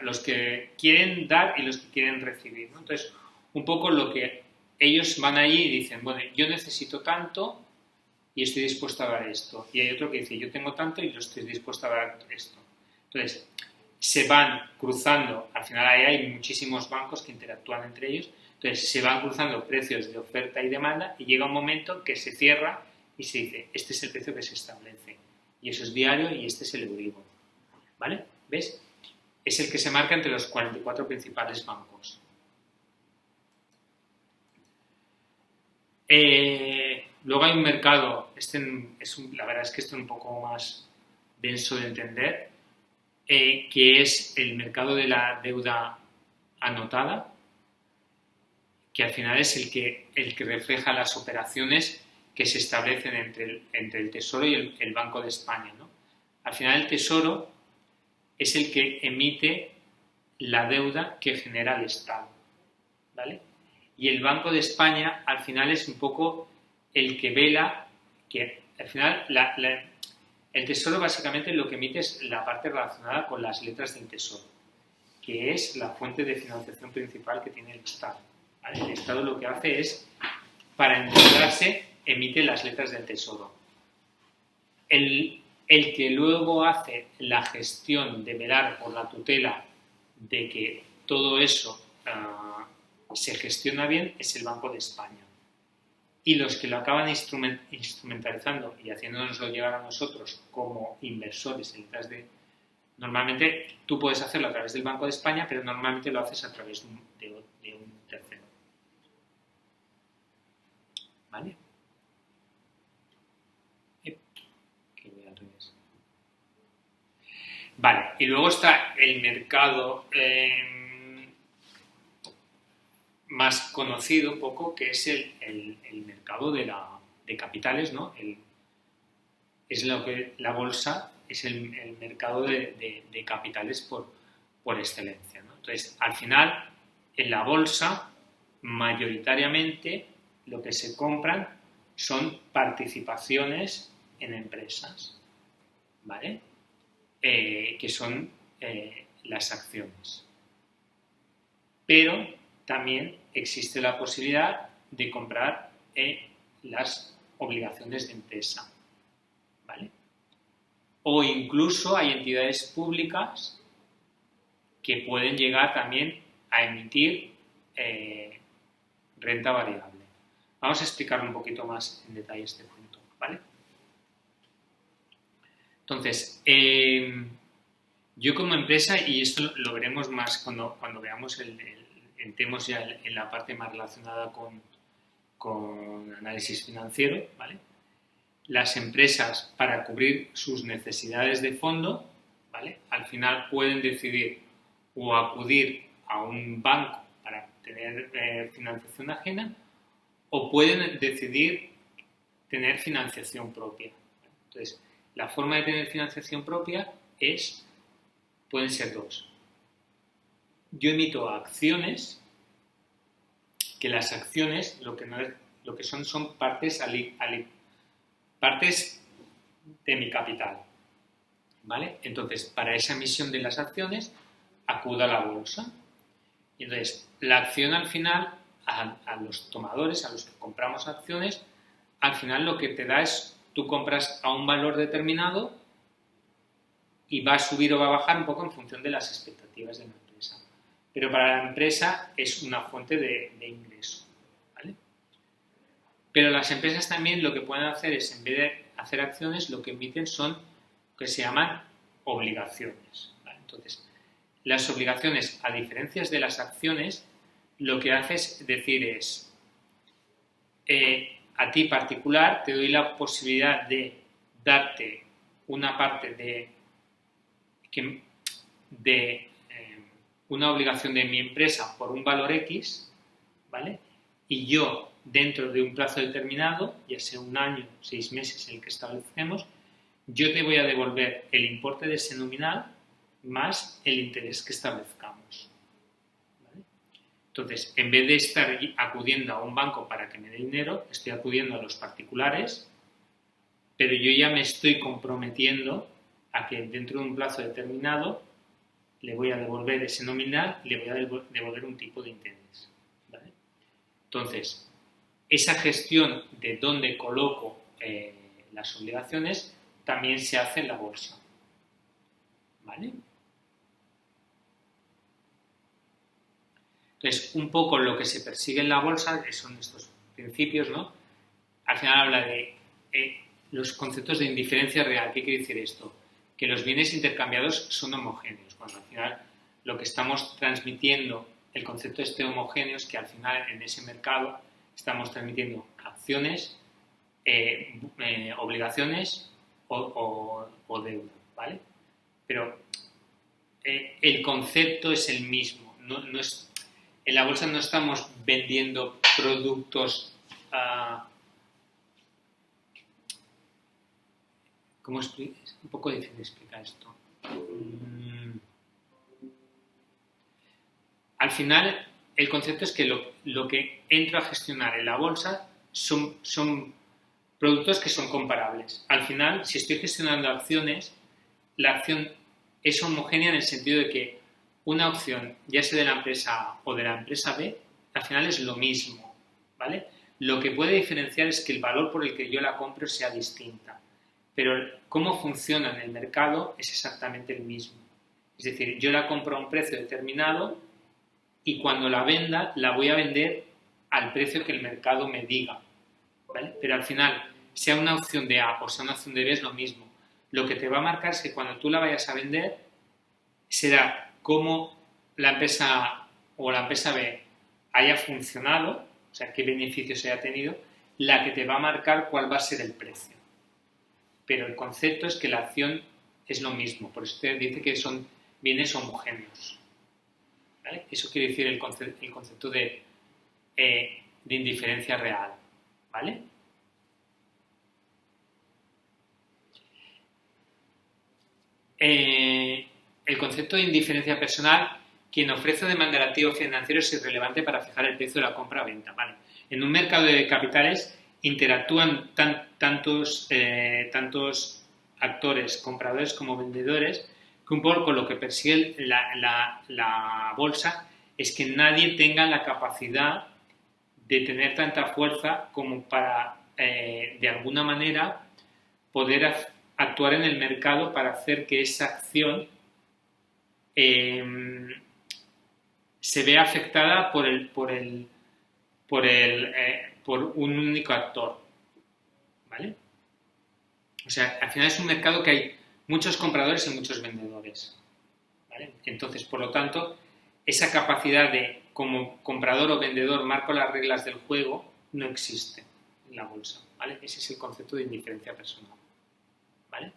los que quieren dar y los que quieren recibir, ¿no? Entonces, un poco lo que ellos van allí y dicen, bueno, yo necesito tanto y estoy dispuesto a dar esto. Y hay otro que dice, yo tengo tanto y yo estoy dispuesto a dar esto. Entonces, se van cruzando, al final ahí hay muchísimos bancos que interactúan entre ellos, entonces se van cruzando precios de oferta y demanda y llega un momento que se cierra y se dice, este es el precio que se establece. Y eso es diario y este es el Euribor. ¿Vale? ¿Ves? Es el que se marca entre los 44 principales bancos. Luego hay un mercado, la verdad es que esto es un poco más denso de entender, que es el mercado de la deuda anotada, que al final es el que refleja las operaciones que se establecen entre el Tesoro y el Banco de España, ¿no? Al final el Tesoro es el que emite la deuda que genera el Estado, ¿vale? Y el Banco de España al final es un poco el que vela que al final el Tesoro básicamente lo que emite es la parte relacionada con las letras del Tesoro, que es la fuente de financiación principal que tiene el Estado, ¿vale? El Estado lo que hace es, para endeudarse, emite las letras del Tesoro. El que luego hace la gestión de velar por la tutela de que todo eso se gestiona bien es el Banco de España. Y los que lo acaban instrumentalizando y haciéndonoslo llegar a nosotros como inversores en letras de... Normalmente tú puedes hacerlo a través del Banco de España, pero normalmente lo haces a través de un tercero. ¿Vale? Que voy al revés. Vale, y luego está el mercado más conocido un poco, que es el mercado de capitales, ¿no? Es lo que la bolsa es el mercado de capitales por excelencia, ¿no? Entonces, al final, en la bolsa, mayoritariamente, lo que se compran son participaciones en empresas, ¿vale? Que son las acciones. Pero también existe la posibilidad de comprar las obligaciones de empresa, ¿vale? O incluso hay entidades públicas que pueden llegar también a emitir renta variable. Vamos a explicar un poquito más en detalle este punto, ¿vale? Entonces, yo como empresa, y esto lo veremos más cuando veamos entremos ya en la parte más relacionada con análisis financiero, ¿vale? Las empresas, para cubrir sus necesidades de fondo, ¿vale? Al final pueden decidir o acudir a un banco para tener financiación ajena, o pueden decidir tener financiación propia. Entonces, la forma de tener financiación propia pueden ser dos. Yo emito acciones, que las acciones lo que son partes partes de mi capital, ¿vale? Entonces, para esa emisión de las acciones, acudo a la bolsa. Y entonces, la acción al final, a los tomadores, a los que compramos acciones, al final lo que te da es, tú compras a un valor determinado y va a subir o va a bajar un poco en función de las expectativas de la empresa. Pero para la empresa es una fuente de ingreso, ¿vale? Pero las empresas también lo que pueden hacer es, en vez de hacer acciones, lo que emiten son lo que se llaman obligaciones, ¿vale? Entonces, las obligaciones, a diferencia de las acciones, lo que hace es decir a ti particular te doy la posibilidad de darte una parte de una obligación de mi empresa por un valor X, ¿vale? Y yo, dentro de un plazo determinado, ya sea un año, 6 meses en el que establecemos, yo te voy a devolver el importe de ese nominal más el interés que establezcamos, ¿vale? Entonces, en vez de estar acudiendo a un banco para que me dé dinero, estoy acudiendo a los particulares, pero yo ya me estoy comprometiendo a que dentro de un plazo determinado le voy a devolver ese nominal y le voy a devolver un tipo de interés, ¿vale? Entonces, esa gestión de dónde coloco las obligaciones también se hace en la bolsa, ¿vale? Entonces, un poco lo que se persigue en la bolsa son estos principios, ¿no? Al final habla de los conceptos de indiferencia real. ¿Qué quiere decir esto? Que los bienes intercambiados son homogéneos, cuando al final lo que estamos transmitiendo, el concepto homogéneo, es que al final en ese mercado estamos transmitiendo acciones, obligaciones o deuda, ¿vale? Pero el concepto es el mismo. No es, en la bolsa no estamos vendiendo productos Es un poco difícil explicar esto. Al final, el concepto es que lo que entro a gestionar en la bolsa son productos que son comparables. Al final, si estoy gestionando acciones, la acción es homogénea en el sentido de que una opción, ya sea de la empresa A o de la empresa B, al final es lo mismo, ¿vale? Lo que puede diferenciar es que el valor por el que yo la compro sea distinta, pero cómo funciona en el mercado es exactamente el mismo. Es decir, yo la compro a un precio determinado y cuando la venda, la voy a vender al precio que el mercado me diga, ¿vale? Pero al final, sea una opción de A o sea una opción de B, es lo mismo. Lo que te va a marcar es que cuando tú la vayas a vender, será cómo la empresa A o la empresa B haya funcionado, o sea, qué beneficios haya tenido, la que te va a marcar cuál va a ser el precio. Pero el concepto es que la acción es lo mismo, por eso te dice que son bienes homogéneos, ¿vale? Eso quiere decir el concepto de indiferencia real, ¿vale? El concepto de indiferencia personal, quien ofrece o demanda el activo financiero es irrelevante para fijar el precio de la compra o venta, ¿vale? En un mercado de capitales interactúan tantos actores, compradores como vendedores, que un poco lo que persigue la bolsa es que nadie tenga la capacidad de tener tanta fuerza como para, de alguna manera, poder actuar en el mercado para hacer que esa acción se vea afectada por un único actor, ¿vale? O sea, al final es un mercado que hay muchos compradores y muchos vendedores, ¿vale? Entonces, por lo tanto, esa capacidad de, como comprador o vendedor, marco las reglas del juego, no existe en la bolsa, ¿vale? Ese es el concepto de indiferencia personal, ¿vale?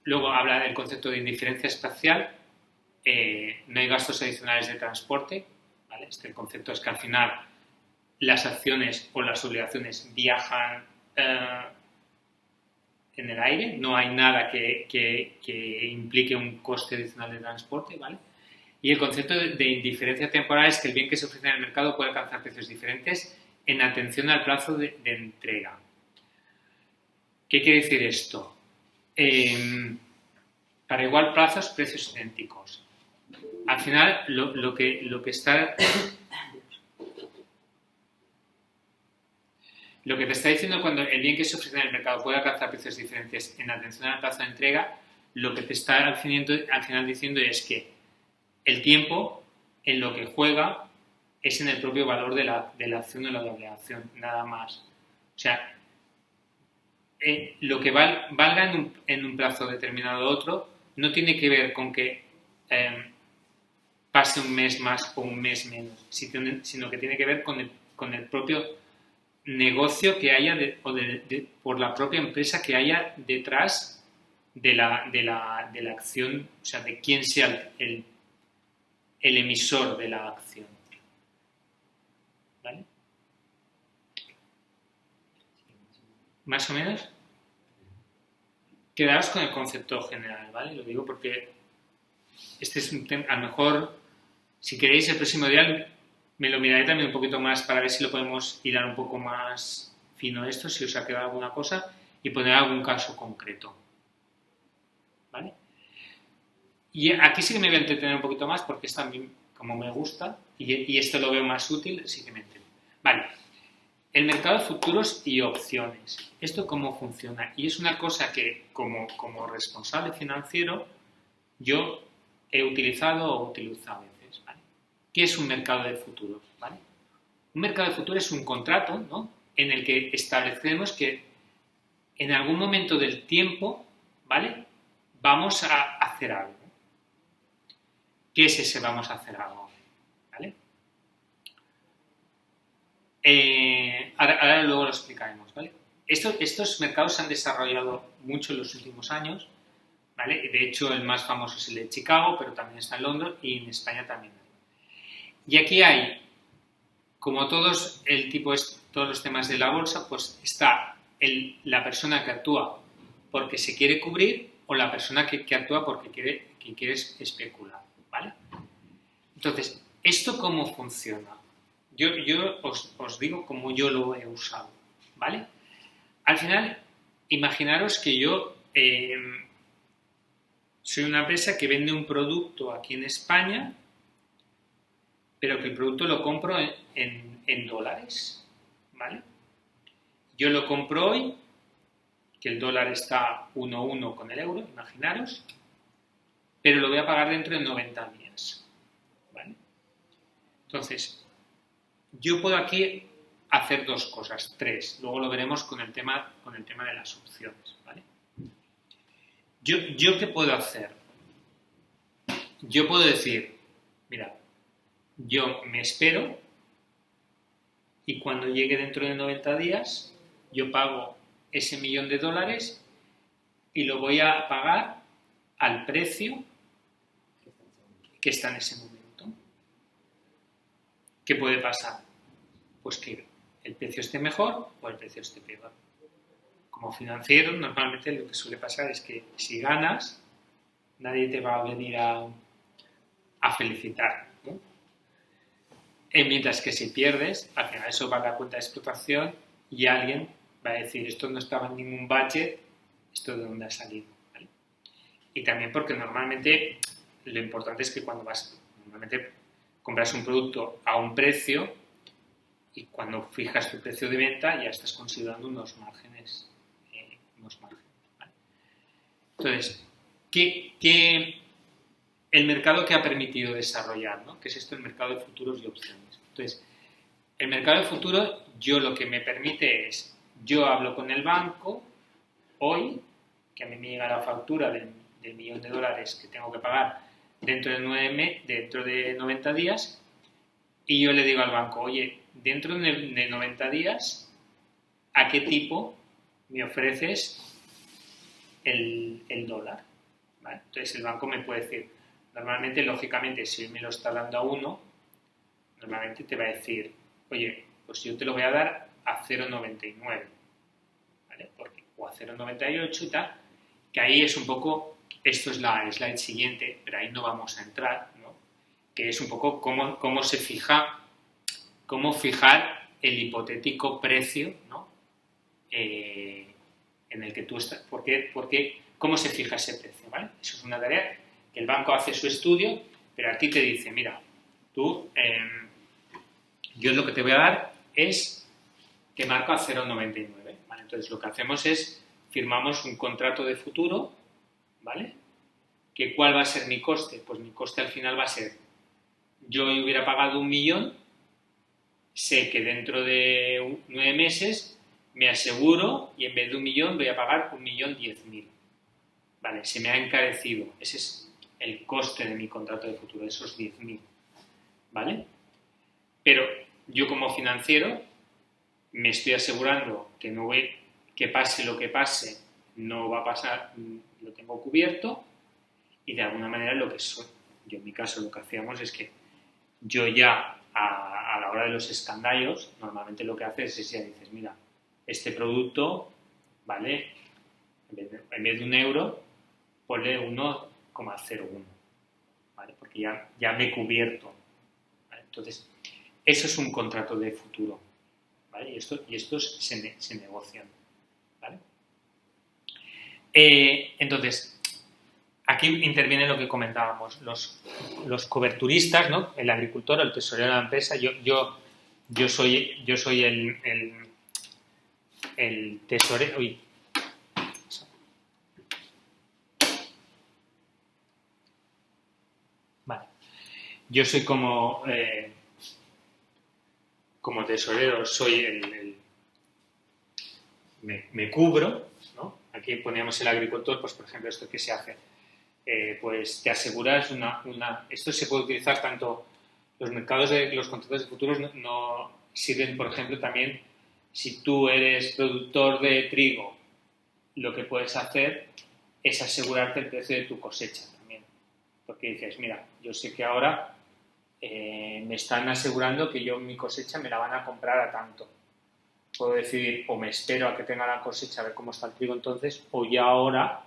Luego habla del concepto de indiferencia espacial. No hay gastos adicionales de transporte, ¿vale? Este concepto es que al final las acciones o las obligaciones viajan en el aire, no hay nada que implique un coste adicional de transporte, ¿vale? Y el concepto de indiferencia temporal es que el bien que se ofrece en el mercado puede alcanzar precios diferentes en atención al plazo de entrega. ¿Qué quiere decir esto? Para igual plazos, precios idénticos. Al final, lo que está... Lo que te está diciendo cuando el bien que se ofrece en el mercado puede alcanzar precios diferentes en atención al plazo de entrega, lo que te está al final diciendo es que el tiempo en lo que juega es en el propio valor de la acción o la doble acción, nada más. O sea, lo que valga en un plazo determinado u otro no tiene que ver con que pase un mes más o un mes menos, sino que tiene que ver con el propio negocio que haya por la propia empresa que haya detrás de la acción, o sea, de quién sea el emisor de la acción. ¿Vale? ¿Más o menos? Quedaos con el concepto general, ¿vale? Lo digo porque este es un tema, a lo mejor, si queréis el próximo día me lo miraré también un poquito más para ver si lo podemos hilar un poco más fino esto, si os ha quedado alguna cosa, y poner algún caso concreto, ¿vale? Y aquí sí que me voy a entretener un poquito más porque es también como me gusta y esto lo veo más útil, sí que me entiendo. Vale. El mercado de futuros y opciones. ¿Esto cómo funciona? Y es una cosa que como responsable financiero yo he utilizado o utilizo a veces, ¿vale? ¿Qué es un mercado de futuros? ¿Vale? Un mercado de futuros es un contrato, ¿no?, en el que establecemos que en algún momento del tiempo, ¿vale?, vamos a hacer algo. ¿Qué es ese vamos a hacer algo? ¿Vale? Ahora luego lo explicaremos, ¿vale? Estos mercados se han desarrollado mucho en los últimos años, ¿vale? De hecho, el más famoso es el de Chicago, pero también está en Londres y en España también. Y aquí hay, como todos los temas de la bolsa, pues está la persona que actúa porque se quiere cubrir o la persona que actúa porque quiere especular, ¿vale? Entonces, ¿esto cómo funciona? Yo os digo cómo yo lo he usado, ¿vale? Al final, imaginaros que yo soy una empresa que vende un producto aquí en España, pero que el producto lo compro en dólares, ¿vale? Yo lo compro hoy, que el dólar está 1,1 con el euro, imaginaros, pero lo voy a pagar dentro de 90 días, ¿vale? Entonces, yo puedo aquí hacer dos cosas, tres, luego lo veremos con el tema de las opciones, ¿vale? ¿Yo qué puedo hacer? Yo puedo decir, mira, yo me espero y cuando llegue dentro de 90 días yo pago ese $1.000.000 y lo voy a pagar al precio que está en ese momento. ¿Qué puede pasar? Pues que el precio esté mejor o el precio esté peor. Como financiero, normalmente lo que suele pasar es que si ganas, nadie te va a venir a felicitar, ¿no? Mientras que si pierdes, al final eso va a la cuenta de explotación y alguien va a decir, esto no estaba en ningún budget, esto de dónde ha salido, ¿vale? Y también porque normalmente lo importante es que cuando normalmente compras un producto a un precio y cuando fijas tu precio de venta ya estás considerando unos márgenes, ¿vale? Entonces, el mercado que ha permitido desarrollar, ¿no? ¿Qué es esto? El mercado de futuros y opciones. Entonces, el mercado de futuro, yo lo que me permite es, yo hablo con el banco hoy, que a mí me llega la factura del $1.000.000 que tengo que pagar dentro de 90 días, y yo le digo al banco, oye, dentro de 90 días, ¿a qué tipo me ofreces el dólar? ¿Vale? Entonces el banco me puede decir, normalmente, lógicamente, si me lo está dando a 1, normalmente te va a decir, oye, pues yo te lo voy a dar a 0,99, ¿vale? O a 0,98 y tal, que ahí es un poco, esto es la slide siguiente, pero ahí no vamos a entrar, ¿no? Que es un poco cómo fijar el hipotético precio, ¿no? En el que tú estás, cómo se fija ese precio, ¿vale? Eso es una tarea que el banco hace su estudio, pero a ti te dice, mira, tú, yo lo que te voy a dar es que marca 0,99, ¿vale? Entonces lo que hacemos es, firmamos un contrato de futuro, ¿vale? ¿Que cuál va a ser mi coste? Pues mi coste al final va a ser, yo hubiera pagado 1.000.000, sé que dentro de 9 meses me aseguro y en vez de 1.000.000 voy a pagar 1.010.000. Vale, se me ha encarecido. Ese es el coste de mi contrato de futuro, esos 10.000. ¿Vale? Pero yo como financiero me estoy asegurando que pase lo que pase, no va a pasar, lo tengo cubierto y de alguna manera yo en mi caso lo que hacíamos es que yo ya a la hora de los escandallos, normalmente lo que haces es ya dices, mira, este producto vale, en vez de €1, ponle 1,01, ¿vale? Porque ya me he cubierto, ¿vale? Entonces, eso es un contrato de futuro, ¿vale? Y estos se negocian, ¿vale? Entonces, aquí interviene lo que comentábamos, los coberturistas, ¿no? El agricultor, el tesorero de la empresa. Yo soy el tesorero. Uy. Vale. Yo soy como tesorero, soy me cubro, ¿no? Aquí poníamos el agricultor, pues por ejemplo, esto que se hace. Pues te aseguras esto se puede utilizar tanto, los mercados de los contratos de futuros no sirven, por ejemplo, también si tú eres productor de trigo, lo que puedes hacer es asegurarte el precio de tu cosecha también, porque dices, mira, yo sé que ahora me están asegurando que mi cosecha me la van a comprar a tanto, puedo decidir o me espero a que tenga la cosecha a ver cómo está el trigo entonces, o ya ahora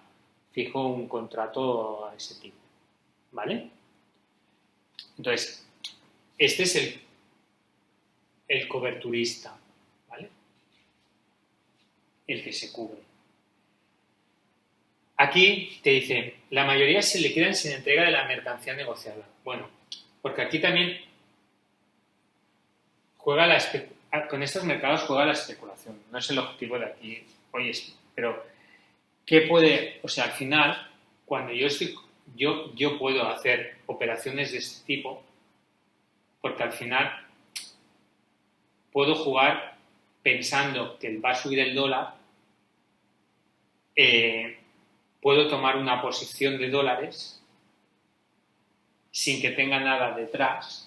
fijo un contrato a ese tipo, ¿vale? Entonces, este es el coberturista, ¿vale? El que se cubre. Aquí te dice, la mayoría se le quedan sin entrega de la mercancía negociada. Bueno, porque aquí también con estos mercados juega la especulación. No es el objetivo de aquí. Oye, pero ¿qué puede? O sea, al final, cuando yo puedo hacer operaciones de este tipo, porque al final puedo jugar pensando que va a subir el dólar, puedo tomar una posición de dólares sin que tenga nada detrás.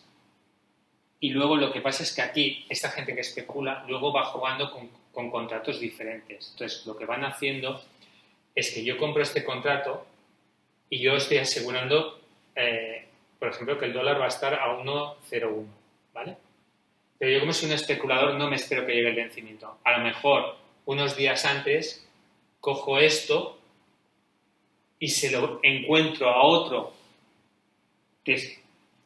Y luego lo que pasa es que aquí, esta gente que especula, luego va jugando con contratos diferentes. Entonces, lo que van haciendo es que yo compro este contrato y yo estoy asegurando, por ejemplo, que el dólar va a estar a 1,01, ¿vale? Pero yo como soy un especulador no me espero que llegue el vencimiento. A lo mejor unos días antes cojo esto y se lo encuentro a otro que es...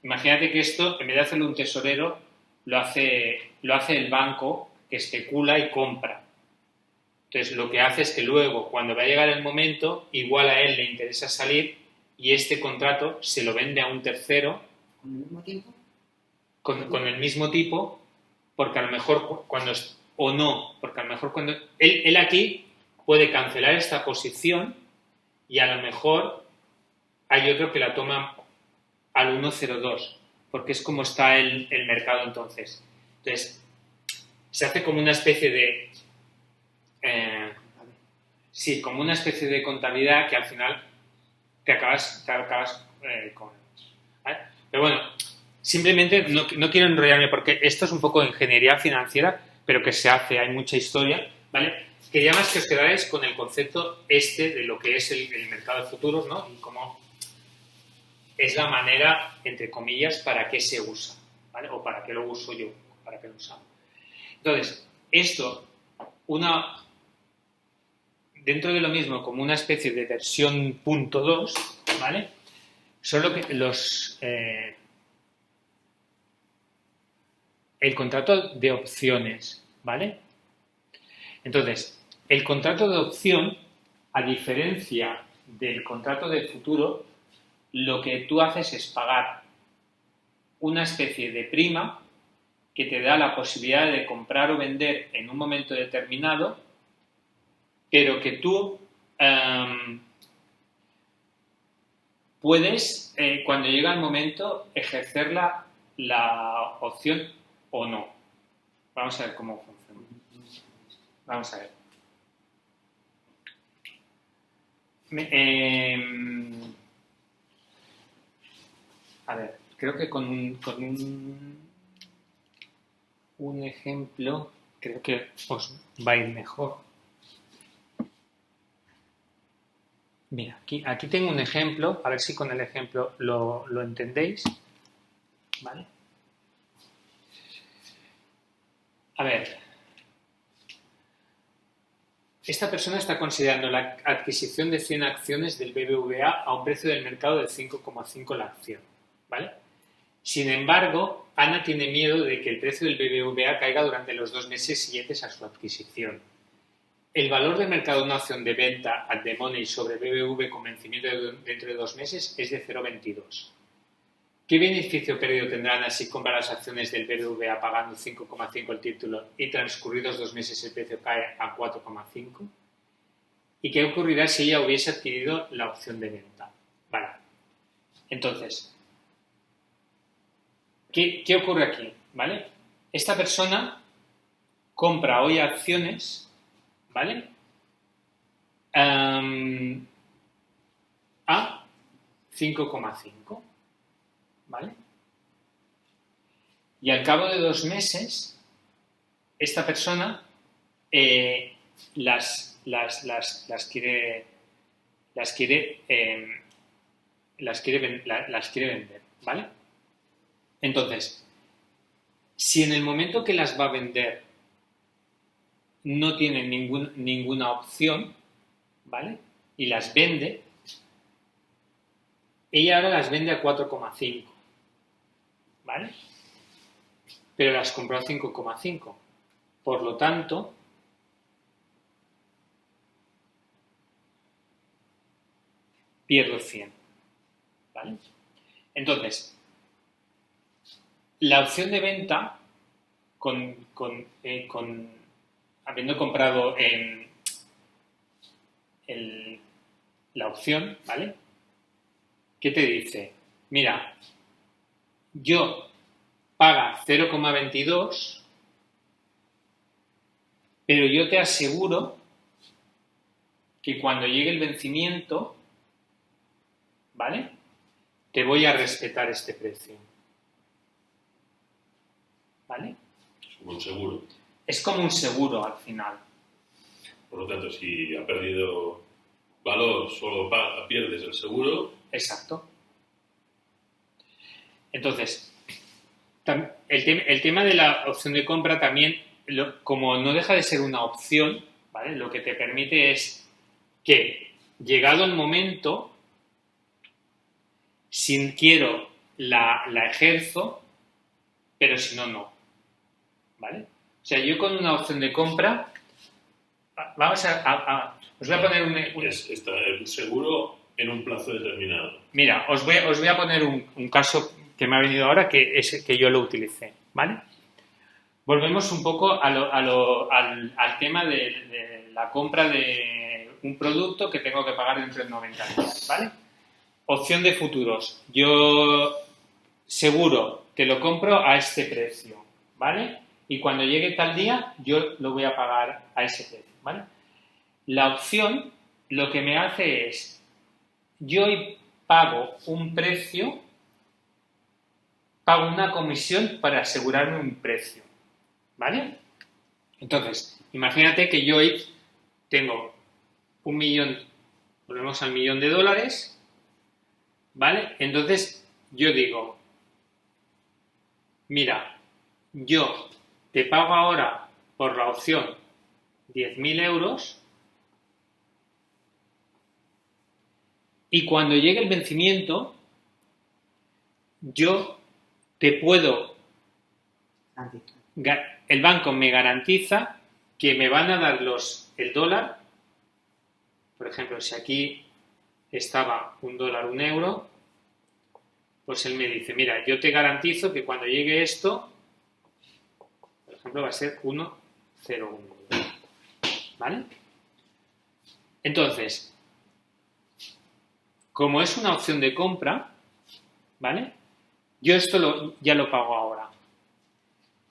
Imagínate que esto, en vez de hacerlo un tesorero, lo hace el banco que especula y compra. Entonces, lo que hace es que luego, cuando va a llegar el momento, igual a él le interesa salir y este contrato se lo vende a un tercero. ¿Con el mismo tiempo? Con el mismo tipo, porque a lo mejor cuando... O no, porque a lo mejor cuando... Él aquí puede cancelar esta posición y a lo mejor hay otro que la toma al 1,02, porque es como está el mercado entonces. Entonces, se hace como una especie de... sí, como una especie de contabilidad que al final te acabas con... ¿vale? Pero bueno, simplemente no quiero enrollarme porque esto es un poco de ingeniería financiera, pero que se hace, hay mucha historia, ¿vale? Quería más que os quedarais con el concepto de lo que es el mercado de futuros, ¿no? Y cómo es la manera, entre comillas, para qué se usa, ¿vale? O para qué lo uso yo, para qué lo usamos. Entonces, esto, dentro de lo mismo, como una especie de versión .2, ¿vale? Solo que el contrato de opciones, ¿vale? Entonces, el contrato de opción, a diferencia del contrato de futuro, lo que tú haces es pagar una especie de prima que te da la posibilidad de comprar o vender en un momento determinado, pero que tú puedes, cuando llega el momento, ejercer la opción o no. Vamos a ver cómo funciona. Vamos a ver. A ver, creo que con un ejemplo creo que os va a ir mejor. Mira, aquí tengo un ejemplo, a ver si con el ejemplo lo entendéis. ¿Vale? A ver, esta persona está considerando la adquisición de 100 acciones del BBVA a un precio del mercado de 5,5 la acción, ¿vale? Sin embargo, Ana tiene miedo de que el precio del BBVA caiga durante los 2 meses siguientes a su adquisición. El valor de mercado de una opción de venta at the money sobre BBV con vencimiento dentro de 2 meses es de 0,22. ¿Qué beneficio perdido tendrán si compra las acciones del BBVA pagando 5,5 el título y transcurridos 2 meses el precio cae a 4,5? ¿Y qué ocurrirá si ella hubiese adquirido la opción de venta? Vale. Entonces, ¿qué ocurre aquí? ¿Vale? Esta persona compra hoy acciones, ¿vale? A 5,5. ¿Vale? Y al cabo de 2 meses, esta persona las quiere vender, ¿vale? Entonces, si en el momento que las va a vender no tiene ninguna opción, ¿vale? Y las vende. Ella ahora las vende a 4,5, ¿vale? Pero las compró a 5,5. Por lo tanto, pierdo 100, ¿vale? Entonces, la opción de venta, habiendo comprado la opción, ¿vale? ¿Qué te dice? Mira, yo paga 0,22, pero yo te aseguro que cuando llegue el vencimiento, ¿vale? Te voy a respetar este precio. ¿Vale? Es como un seguro. Es como un seguro al final. Por lo tanto, si ha perdido valor, solo pierdes el seguro. Exacto. Entonces, el tema de la opción de compra también, como no deja de ser una opción, ¿vale? Lo que te permite es que, llegado el momento, si quiero, la ejerzo, pero si no, no. ¿Vale? O sea, yo con una opción de compra, vamos os voy a poner Está el seguro en un plazo determinado. Mira, os voy a poner un caso que me ha venido ahora, que es que yo lo utilicé, ¿vale? Volvemos un poco al tema de la compra de un producto que tengo que pagar dentro de 90 días, ¿vale? Opción de futuros. Yo seguro que lo compro a este precio, ¿vale? Y cuando llegue tal día, yo lo voy a pagar a ese precio, ¿vale? La opción lo que me hace es, yo pago un precio, pago una comisión para asegurarme un precio, ¿vale? Entonces, imagínate que yo hoy tengo 1 millón, volvemos al $1.000.000, ¿vale? Entonces, yo digo, mira, yo te pago ahora por la opción 10.000 euros y cuando llegue el vencimiento, yo te puedo... El banco me garantiza que me van a dar el dólar. Por ejemplo, si aquí estaba $1, €1, pues él me dice, mira, yo te garantizo que cuando llegue esto, por ejemplo, va a ser 1,01, ¿vale? Entonces, como es una opción de compra, ¿vale? Yo esto ya lo pago ahora.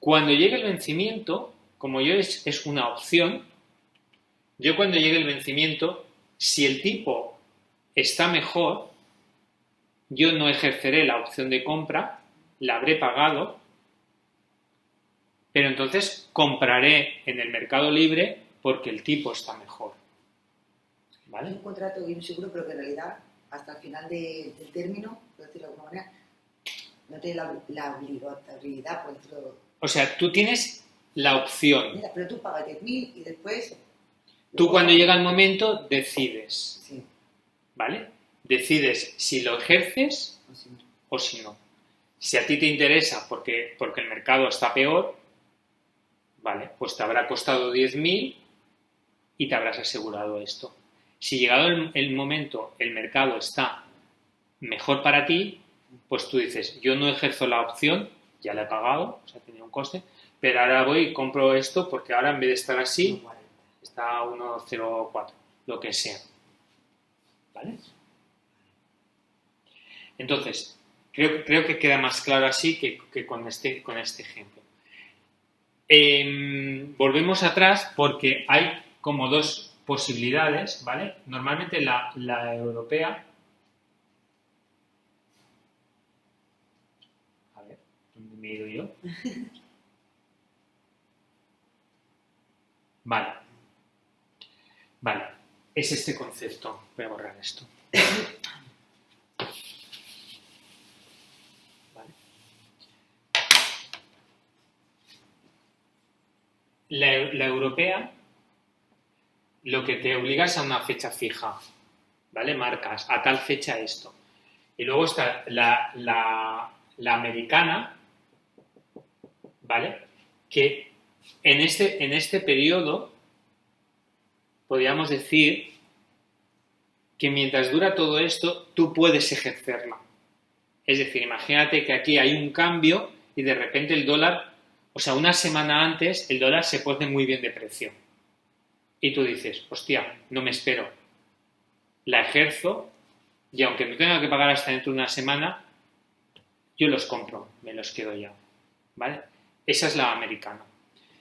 Cuando llegue el vencimiento, como yo es una opción, yo cuando llegue el vencimiento, si el tipo está mejor, yo no ejerceré la opción de compra, la habré pagado, pero entonces compraré en el mercado libre porque el tipo está mejor. ¿Vale? Es un contrato y un seguro, pero que en realidad, hasta el final del término, por decirlo de alguna manera, no tiene la obligatoriedad, por decirlo. O sea, tú tienes la opción. Mira, pero tú pagas 10.000 y después... Tú cuando llega el momento decides. Sí. ¿Vale? Decides si lo ejerces o si no. Si a ti te interesa porque el mercado está peor, vale, pues te habrá costado 10.000 y te habrás asegurado esto. Si llegado el momento el mercado está mejor para ti, pues tú dices, yo no ejerzo la opción, ya la he pagado, o sea, tenía un coste, pero ahora voy y compro esto porque ahora en vez de estar así, está a 1,04, lo que sea. ¿Vale? Entonces, creo que queda más claro así que con este ejemplo. Volvemos atrás porque hay como dos posibilidades, ¿vale? Normalmente la europea... A ver, ¿dónde me he ido yo? Vale. Vale, es este concepto. Voy a borrar esto. Vale. La europea lo que te obligas a una fecha fija, ¿vale? Marcas a tal fecha esto. Y luego está la americana, ¿vale? Que en este periodo podríamos decir que mientras dura todo esto, tú puedes ejercerla. Es decir, imagínate que aquí hay un cambio y de repente el dólar, o sea, una semana antes, el dólar se pone muy bien de precio. Y tú dices, hostia, no me espero. La ejerzo y aunque no tenga que pagar hasta dentro de una semana, yo los compro, me los quedo ya. ¿Vale? Esa es la americana.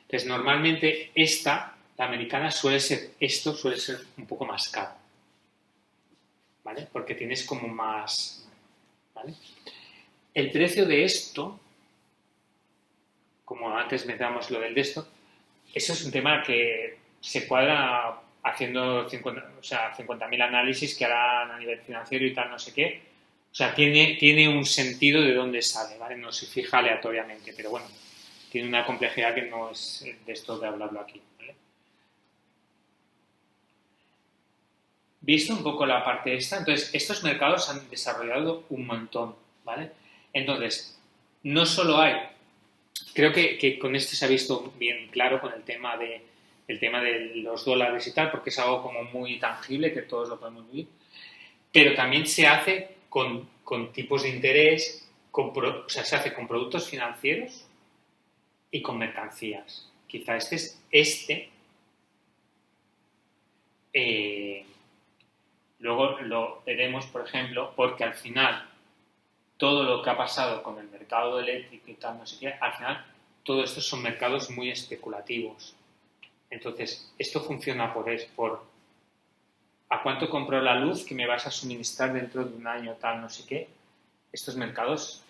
Entonces, normalmente la americana suele ser un poco más caro. ¿Vale? Porque tienes como más... ¿Vale? El precio de esto, como antes mencionamos lo del de esto, eso es un tema que se cuadra haciendo 50.000 análisis que harán a nivel financiero y tal, no sé qué. O sea, tiene un sentido de dónde sale, ¿vale? No se fija aleatoriamente, pero bueno, tiene una complejidad que no es de esto de hablarlo aquí, ¿vale? Visto un poco la parte esta, entonces, estos mercados han desarrollado un montón, ¿vale? Entonces, no solo hay, creo que con esto se ha visto bien claro con el tema de los dólares y tal, porque es algo como muy tangible que todos lo podemos vivir, pero también se hace con tipos de interés, se hace con productos financieros y con mercancías. Quizá luego lo veremos, por ejemplo, porque al final todo lo que ha pasado con el mercado eléctrico y tal, no sé qué, al final todo esto son mercados muy especulativos. Entonces, esto funciona por ¿a cuánto compro la luz que me vas a suministrar dentro de un año tal, no sé qué? Estos mercados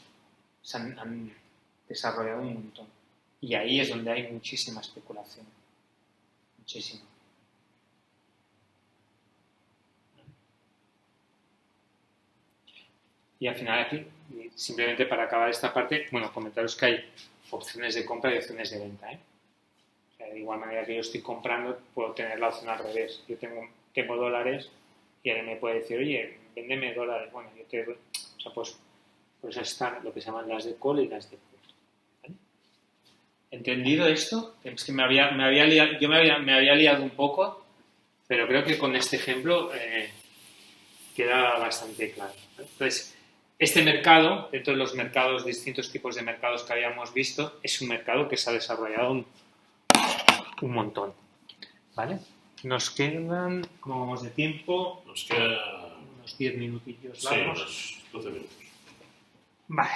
se han desarrollado un montón. Y ahí es donde hay muchísima especulación. Muchísima. Y al final aquí, simplemente para acabar esta parte, bueno, comentaros que hay opciones de compra y opciones de venta, ¿eh? O sea, de igual manera que yo estoy comprando, puedo tener la opción al revés. Yo tengo dólares y alguien me puede decir, oye, véndeme dólares. Bueno, yo te... O sea, pues están lo que se llaman las de call y las de put. ¿Vale? ¿Entendido esto? Es que me había liado un poco, pero creo que con este ejemplo queda bastante claro, ¿vale? Entonces, este mercado, dentro de los mercados, distintos tipos de mercados que habíamos visto, es un mercado que se ha desarrollado un montón, ¿vale? Nos quedan, como vamos de tiempo, nos queda unos 10 minutillos largos. Sí, unos 12 minutos. Vale.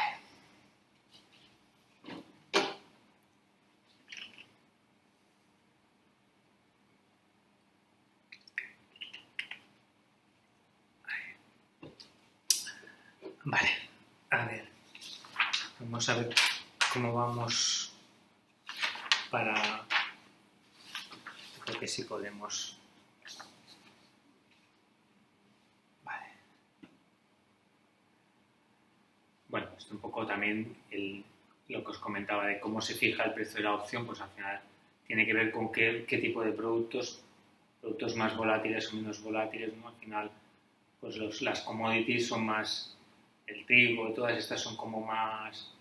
Vale, a ver, vamos a ver cómo vamos para... Creo que sí podemos... Vale. Bueno, esto un poco también lo que os comentaba de cómo se fija el precio de la opción, pues al final tiene que ver con qué tipo de productos más volátiles o menos volátiles, ¿no? Al final, pues las commodities son más... El trigo y todas estas son como más...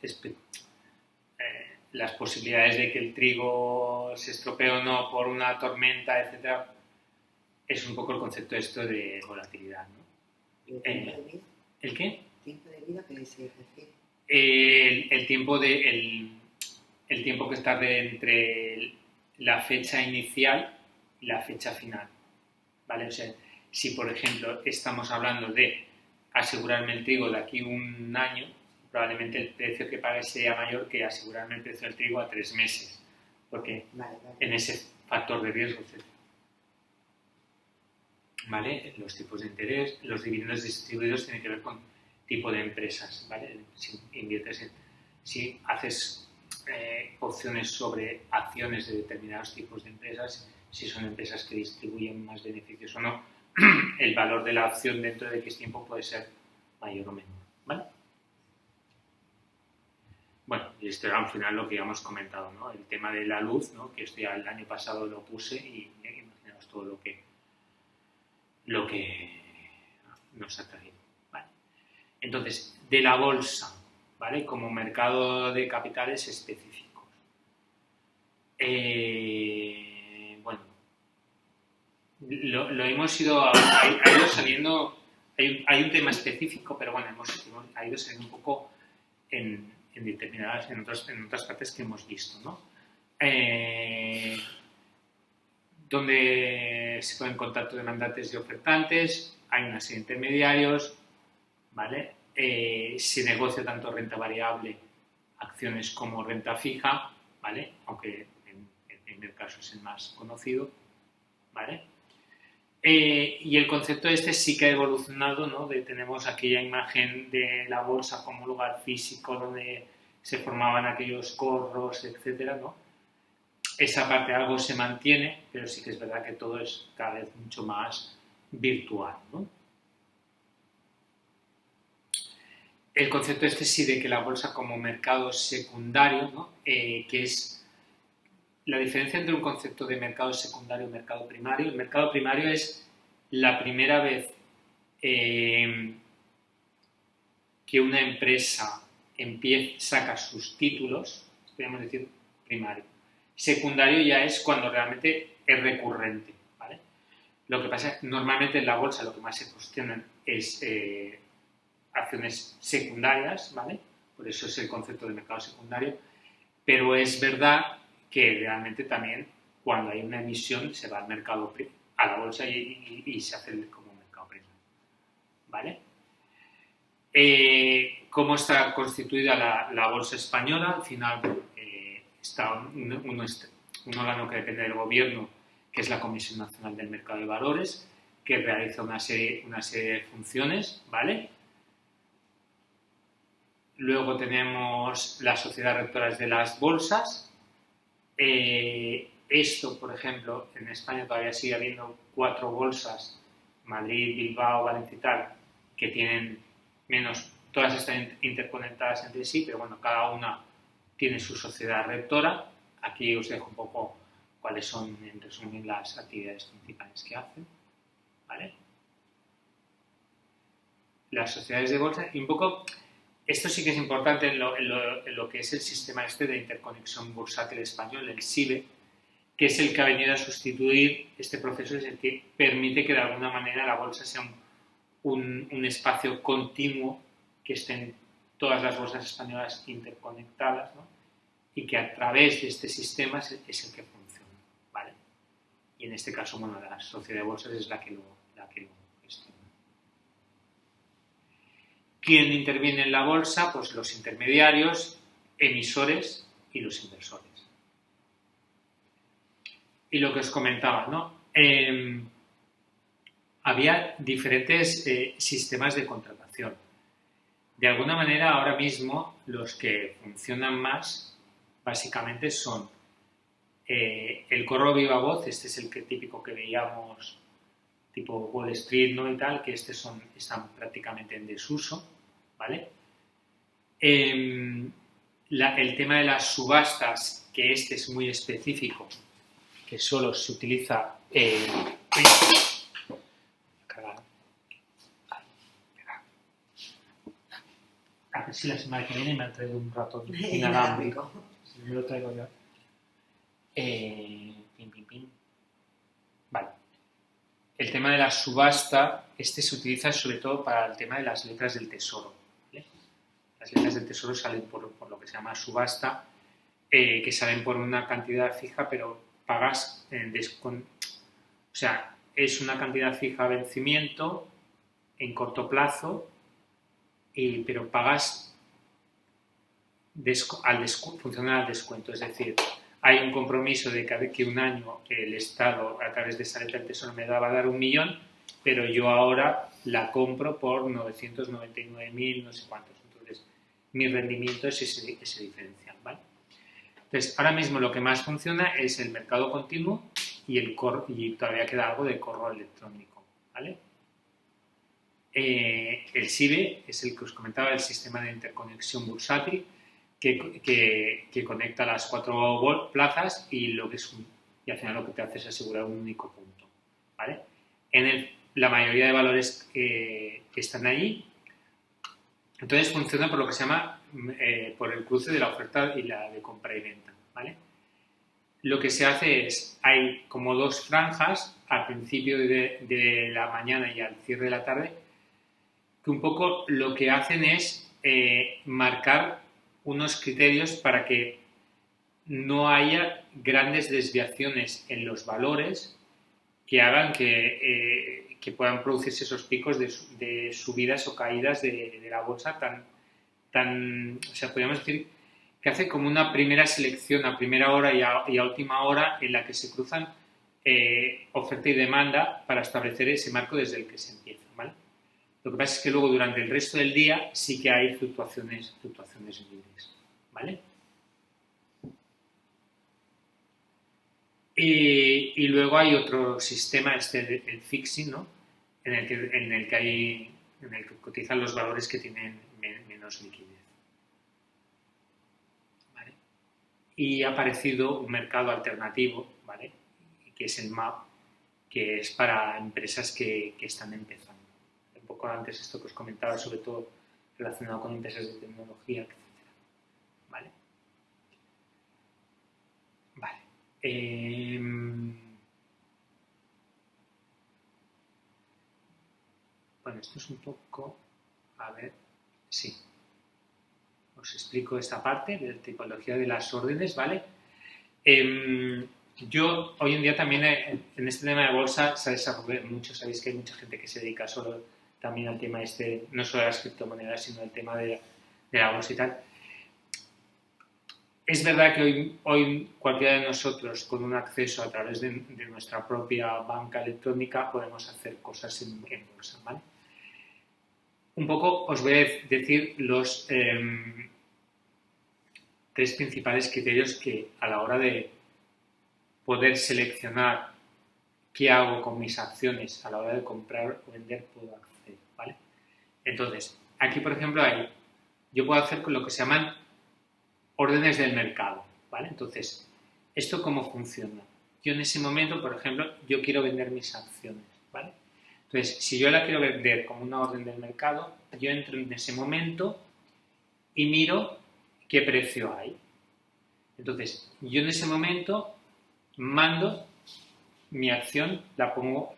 las posibilidades de que el trigo se estropee o no por una tormenta, etcétera, es un poco el concepto esto de volatilidad, ¿no? ¿El tiempo de vida? ¿El qué? ¿Tiempo de vida que se refiere? El tiempo que está entre la fecha inicial y la fecha final, ¿vale? O sea, si por ejemplo estamos hablando de asegurarme el trigo de aquí un año, probablemente el precio que pague sea mayor que asegurarme el precio del trigo a 3 meses, porque en ese factor de riesgo, etc. ¿Vale? Los tipos de interés, los dividendos distribuidos tienen que ver con tipo de empresas, ¿vale? Si haces opciones sobre acciones de determinados tipos de empresas, si son empresas que distribuyen más beneficios o no, el valor de la acción dentro de X tiempo puede ser mayor o menor, ¿vale? Bueno, y esto era al final lo que habíamos comentado, ¿no? El tema de la luz, ¿no? Que esto ya el año pasado lo puse y imaginaos pues todo lo que nos ha traído. ¿Vale? Entonces, de la bolsa, ¿vale? Como mercado de capitales específicos. Bueno, lo hemos ido, ha ido saliendo, hay un tema específico, pero bueno, ha ido saliendo un poco en otras partes que hemos visto, ¿no? Donde se ponen en contacto demandantes y ofertantes, hay una serie de intermediarios, ¿vale? Se negocia tanto renta variable, acciones como renta fija, ¿vale? Aunque en el primer caso es el más conocido, ¿vale? Y el concepto sí que ha evolucionado, ¿no? Tenemos aquella imagen de la bolsa como un lugar físico donde se formaban aquellos corros, etcétera, ¿no? Esa parte algo se mantiene, pero sí que es verdad que todo es cada vez mucho más virtual, ¿no? El concepto sí de que la bolsa como mercado secundario, ¿no? Que es la diferencia entre un concepto de mercado secundario y mercado primario. El mercado primario es la primera vez que una empresa saca sus títulos, podríamos decir primario. Secundario ya es cuando realmente es recurrente, ¿vale? Lo que pasa es que normalmente en la bolsa lo que más se cuestionan es acciones secundarias, ¿vale? Por eso es el concepto de mercado secundario, pero es verdad que realmente también cuando hay una emisión se va al mercado, a la bolsa y se hace como mercado primario, ¿vale? ¿Cómo está constituida la bolsa española? Al final está un órgano que depende del gobierno, que es la Comisión Nacional del Mercado de Valores, que realiza una serie de funciones, ¿vale? Luego tenemos las sociedades rectoras de las bolsas. Esto, por ejemplo, en España todavía sigue habiendo 4 bolsas, Madrid, Bilbao, Valencia y tal, que tienen menos, todas están interconectadas entre sí, pero bueno, cada una tiene su sociedad rectora. Aquí os dejo un poco cuáles son, en resumen, las actividades principales que hacen, ¿vale? Las sociedades de bolsa, y un poco, esto sí que es importante en lo que es el sistema de interconexión bursátil español, el SIBE, que es el que ha venido a sustituir este proceso, es el que permite que de alguna manera la bolsa sea un espacio continuo, que estén todas las bolsas españolas interconectadas, ¿no? Y que a través de este sistema es el que funciona, ¿vale? Y en este caso, bueno, la sociedad de bolsas es la que lo gestiona. ¿Quién interviene en la bolsa? Pues los intermediarios, emisores y los inversores. Y lo que os comentaba, ¿no? Había diferentes sistemas de contratación. De alguna manera, ahora mismo, los que funcionan más, básicamente, son el correo viva voz, este es el típico que veíamos, tipo Wall Street, ¿no? Y tal, que están prácticamente en desuso, ¿vale? El tema de las subastas, que es muy específico, que solo se utiliza a ver si la semana que viene me han traído un ratón inalámbrico. Si no me lo traigo yo. Vale. El tema de la subasta, se utiliza sobre todo para el tema de las letras del tesoro, ¿vale? Las letras del tesoro salen por lo que se llama subasta, que salen por una cantidad fija, pero pagas o sea, es una cantidad fija a vencimiento en corto plazo, pero pagas funciona al descuento, es decir, hay un compromiso de que un año el Estado, a través de esa letra del tesoro, me va a dar 1 millón, pero yo ahora la compro por 999.000, no sé cuántos. Entonces, mi rendimiento es ese diferencial, ¿vale? Entonces, ahora mismo lo que más funciona es el mercado continuo y todavía queda algo de correo electrónico, ¿vale? El SIBE es el que os comentaba, el sistema de interconexión bursátil, que conecta las 4 plazas y al final lo que te hace es asegurar un único punto, ¿vale? La mayoría de valores que están allí. Entonces funciona por lo que se llama por el cruce de la oferta y la de compra y venta, ¿vale? Lo que se hace es, hay como dos franjas al principio de la mañana y al cierre de la tarde, que un poco lo que hacen es marcar unos criterios para que no haya grandes desviaciones en los valores que hagan que puedan producirse esos picos de subidas o caídas de la bolsa o sea, podríamos decir que hace como una primera selección a primera hora y a última hora en la que se cruzan oferta y demanda para establecer ese marco desde el que se empieza, ¿vale? Lo que pasa es que luego durante el resto del día sí que hay fluctuaciones libres, ¿vale? Y luego hay otro sistema, el fixing, ¿no? En el que cotizan los valores que tienen menos liquidez. ¿Vale? Y ha aparecido un mercado alternativo, ¿vale? Que es el MAP, que es para empresas que están empezando. Un poco antes esto que os comentaba, sobre todo relacionado con empresas de tecnología, etc. ¿Vale? Vale. Bueno, esto es un poco... A ver, sí. Os explico esta parte de la tipología de las órdenes, ¿vale? Yo hoy en día también en este tema de bolsa se ha desarrollado mucho. Sabéis que hay mucha gente que se dedica solo también al tema no solo de las criptomonedas, sino al tema de la bolsa y tal. Es verdad que hoy cualquiera de nosotros con un acceso a través de nuestra propia banca electrónica podemos hacer cosas en bolsa, ¿vale? Un poco os voy a decir los 3 principales criterios que a la hora de poder seleccionar qué hago con mis acciones a la hora de comprar o vender puedo hacer, ¿vale? Entonces, aquí por ejemplo yo puedo hacer con lo que se llaman órdenes del mercado, ¿vale? Entonces, ¿esto cómo funciona? Yo en ese momento, por ejemplo, yo quiero vender mis acciones, ¿vale? Entonces, si yo la quiero vender como una orden del mercado, yo entro en ese momento y miro qué precio hay. Entonces, yo en ese momento mando mi acción, la pongo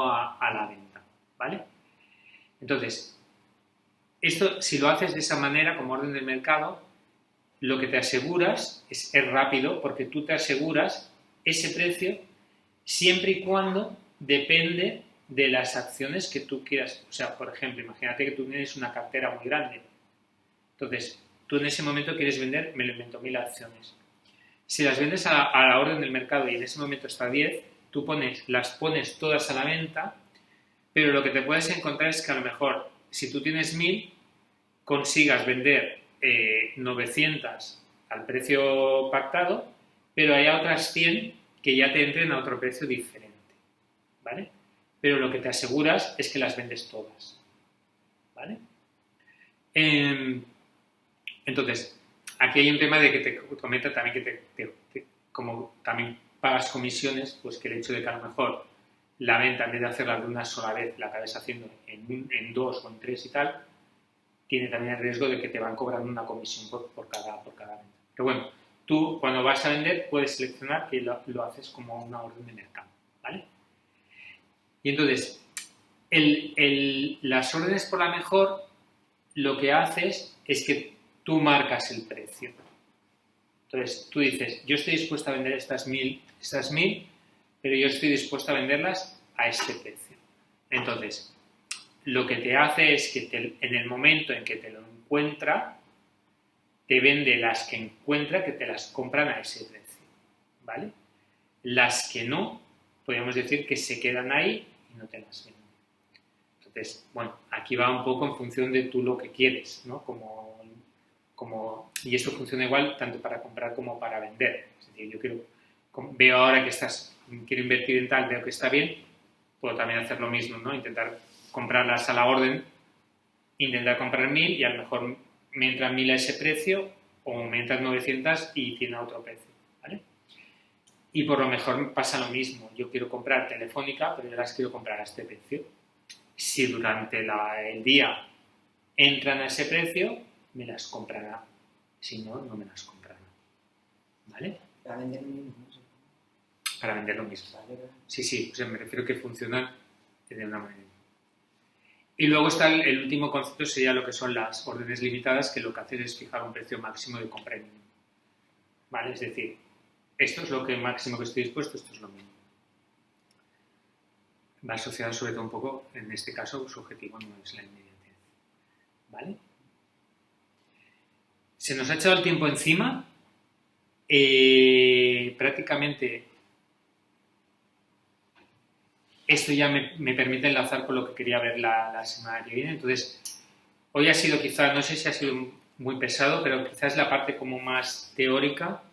a la venta, ¿vale? Entonces, esto, si lo haces de esa manera, como orden del mercado, lo que te aseguras es rápido, porque tú te aseguras ese precio siempre y cuando depende de las acciones que tú quieras. O sea, por ejemplo, imagínate que tú tienes una cartera muy grande. Entonces, tú en ese momento quieres vender, me lo invento, 1000 acciones. Si las vendes a la orden del mercado y en ese momento está 10, tú las pones todas a la venta, pero lo que te puedes encontrar es que a lo mejor, si tú tienes 1000, consigas vender 900 al precio pactado, pero hay otras 100 que ya te entren a otro precio diferente, ¿vale? Pero lo que te aseguras es que las vendes todas, ¿vale? Entonces, aquí hay un tema de que te comenta también que como también pagas comisiones, pues que el hecho de que a lo mejor la venta, en vez de hacerla de una sola vez, la acabes haciendo en 2 o en 3 y tal, tiene también el riesgo de que te van cobrando una comisión por cada venta. Pero bueno, tú cuando vas a vender puedes seleccionar que lo haces como una orden de mercado, ¿vale? Y entonces, las órdenes por la mejor, lo que haces es que tú marcas el precio. Entonces, tú dices, yo estoy dispuesto a vender estas 1000, pero yo estoy dispuesto a venderlas a este precio. Entonces, lo que te hace es que en el momento en que te lo encuentra, te vende las que encuentra, que te las compran a ese precio, ¿vale? Las que no, podríamos decir que se quedan ahí y no te las venden. Entonces, bueno, aquí va un poco en función de tú lo que quieres, ¿no? Y eso funciona igual tanto para comprar como para vender. Es decir, veo ahora que quiero invertir en tal, veo que está bien, puedo también hacer lo mismo, ¿no? Intentar comprarlas a la orden, intentar comprar 1000 y a lo mejor me entran 1000 a ese precio o me entran 900 y tiene otro precio, ¿vale? Y por lo mejor pasa lo mismo. Yo quiero comprar Telefónica, pero yo las quiero comprar a este precio. Si durante el día entran a ese precio, me las comprará. Si no, no me las comprará. ¿Vale? Para vender lo mismo. No sé. Para vender lo mismo. Sí, o sea, me refiero que funcionan de una manera. Y luego está el último concepto, sería lo que son las órdenes limitadas, que lo que hacen es fijar un precio máximo de compra y mínimo. ¿Vale? Es decir, esto es lo que máximo que estoy dispuesto, esto es lo mínimo. Va asociado sobre todo un poco, en este caso, su objetivo no es la inmediatez. ¿Vale? Se nos ha echado el tiempo encima. Prácticamente esto ya me permite enlazar con lo que quería ver la semana que viene. Entonces, hoy ha sido quizá, no sé si ha sido muy pesado, pero quizás la parte como más teórica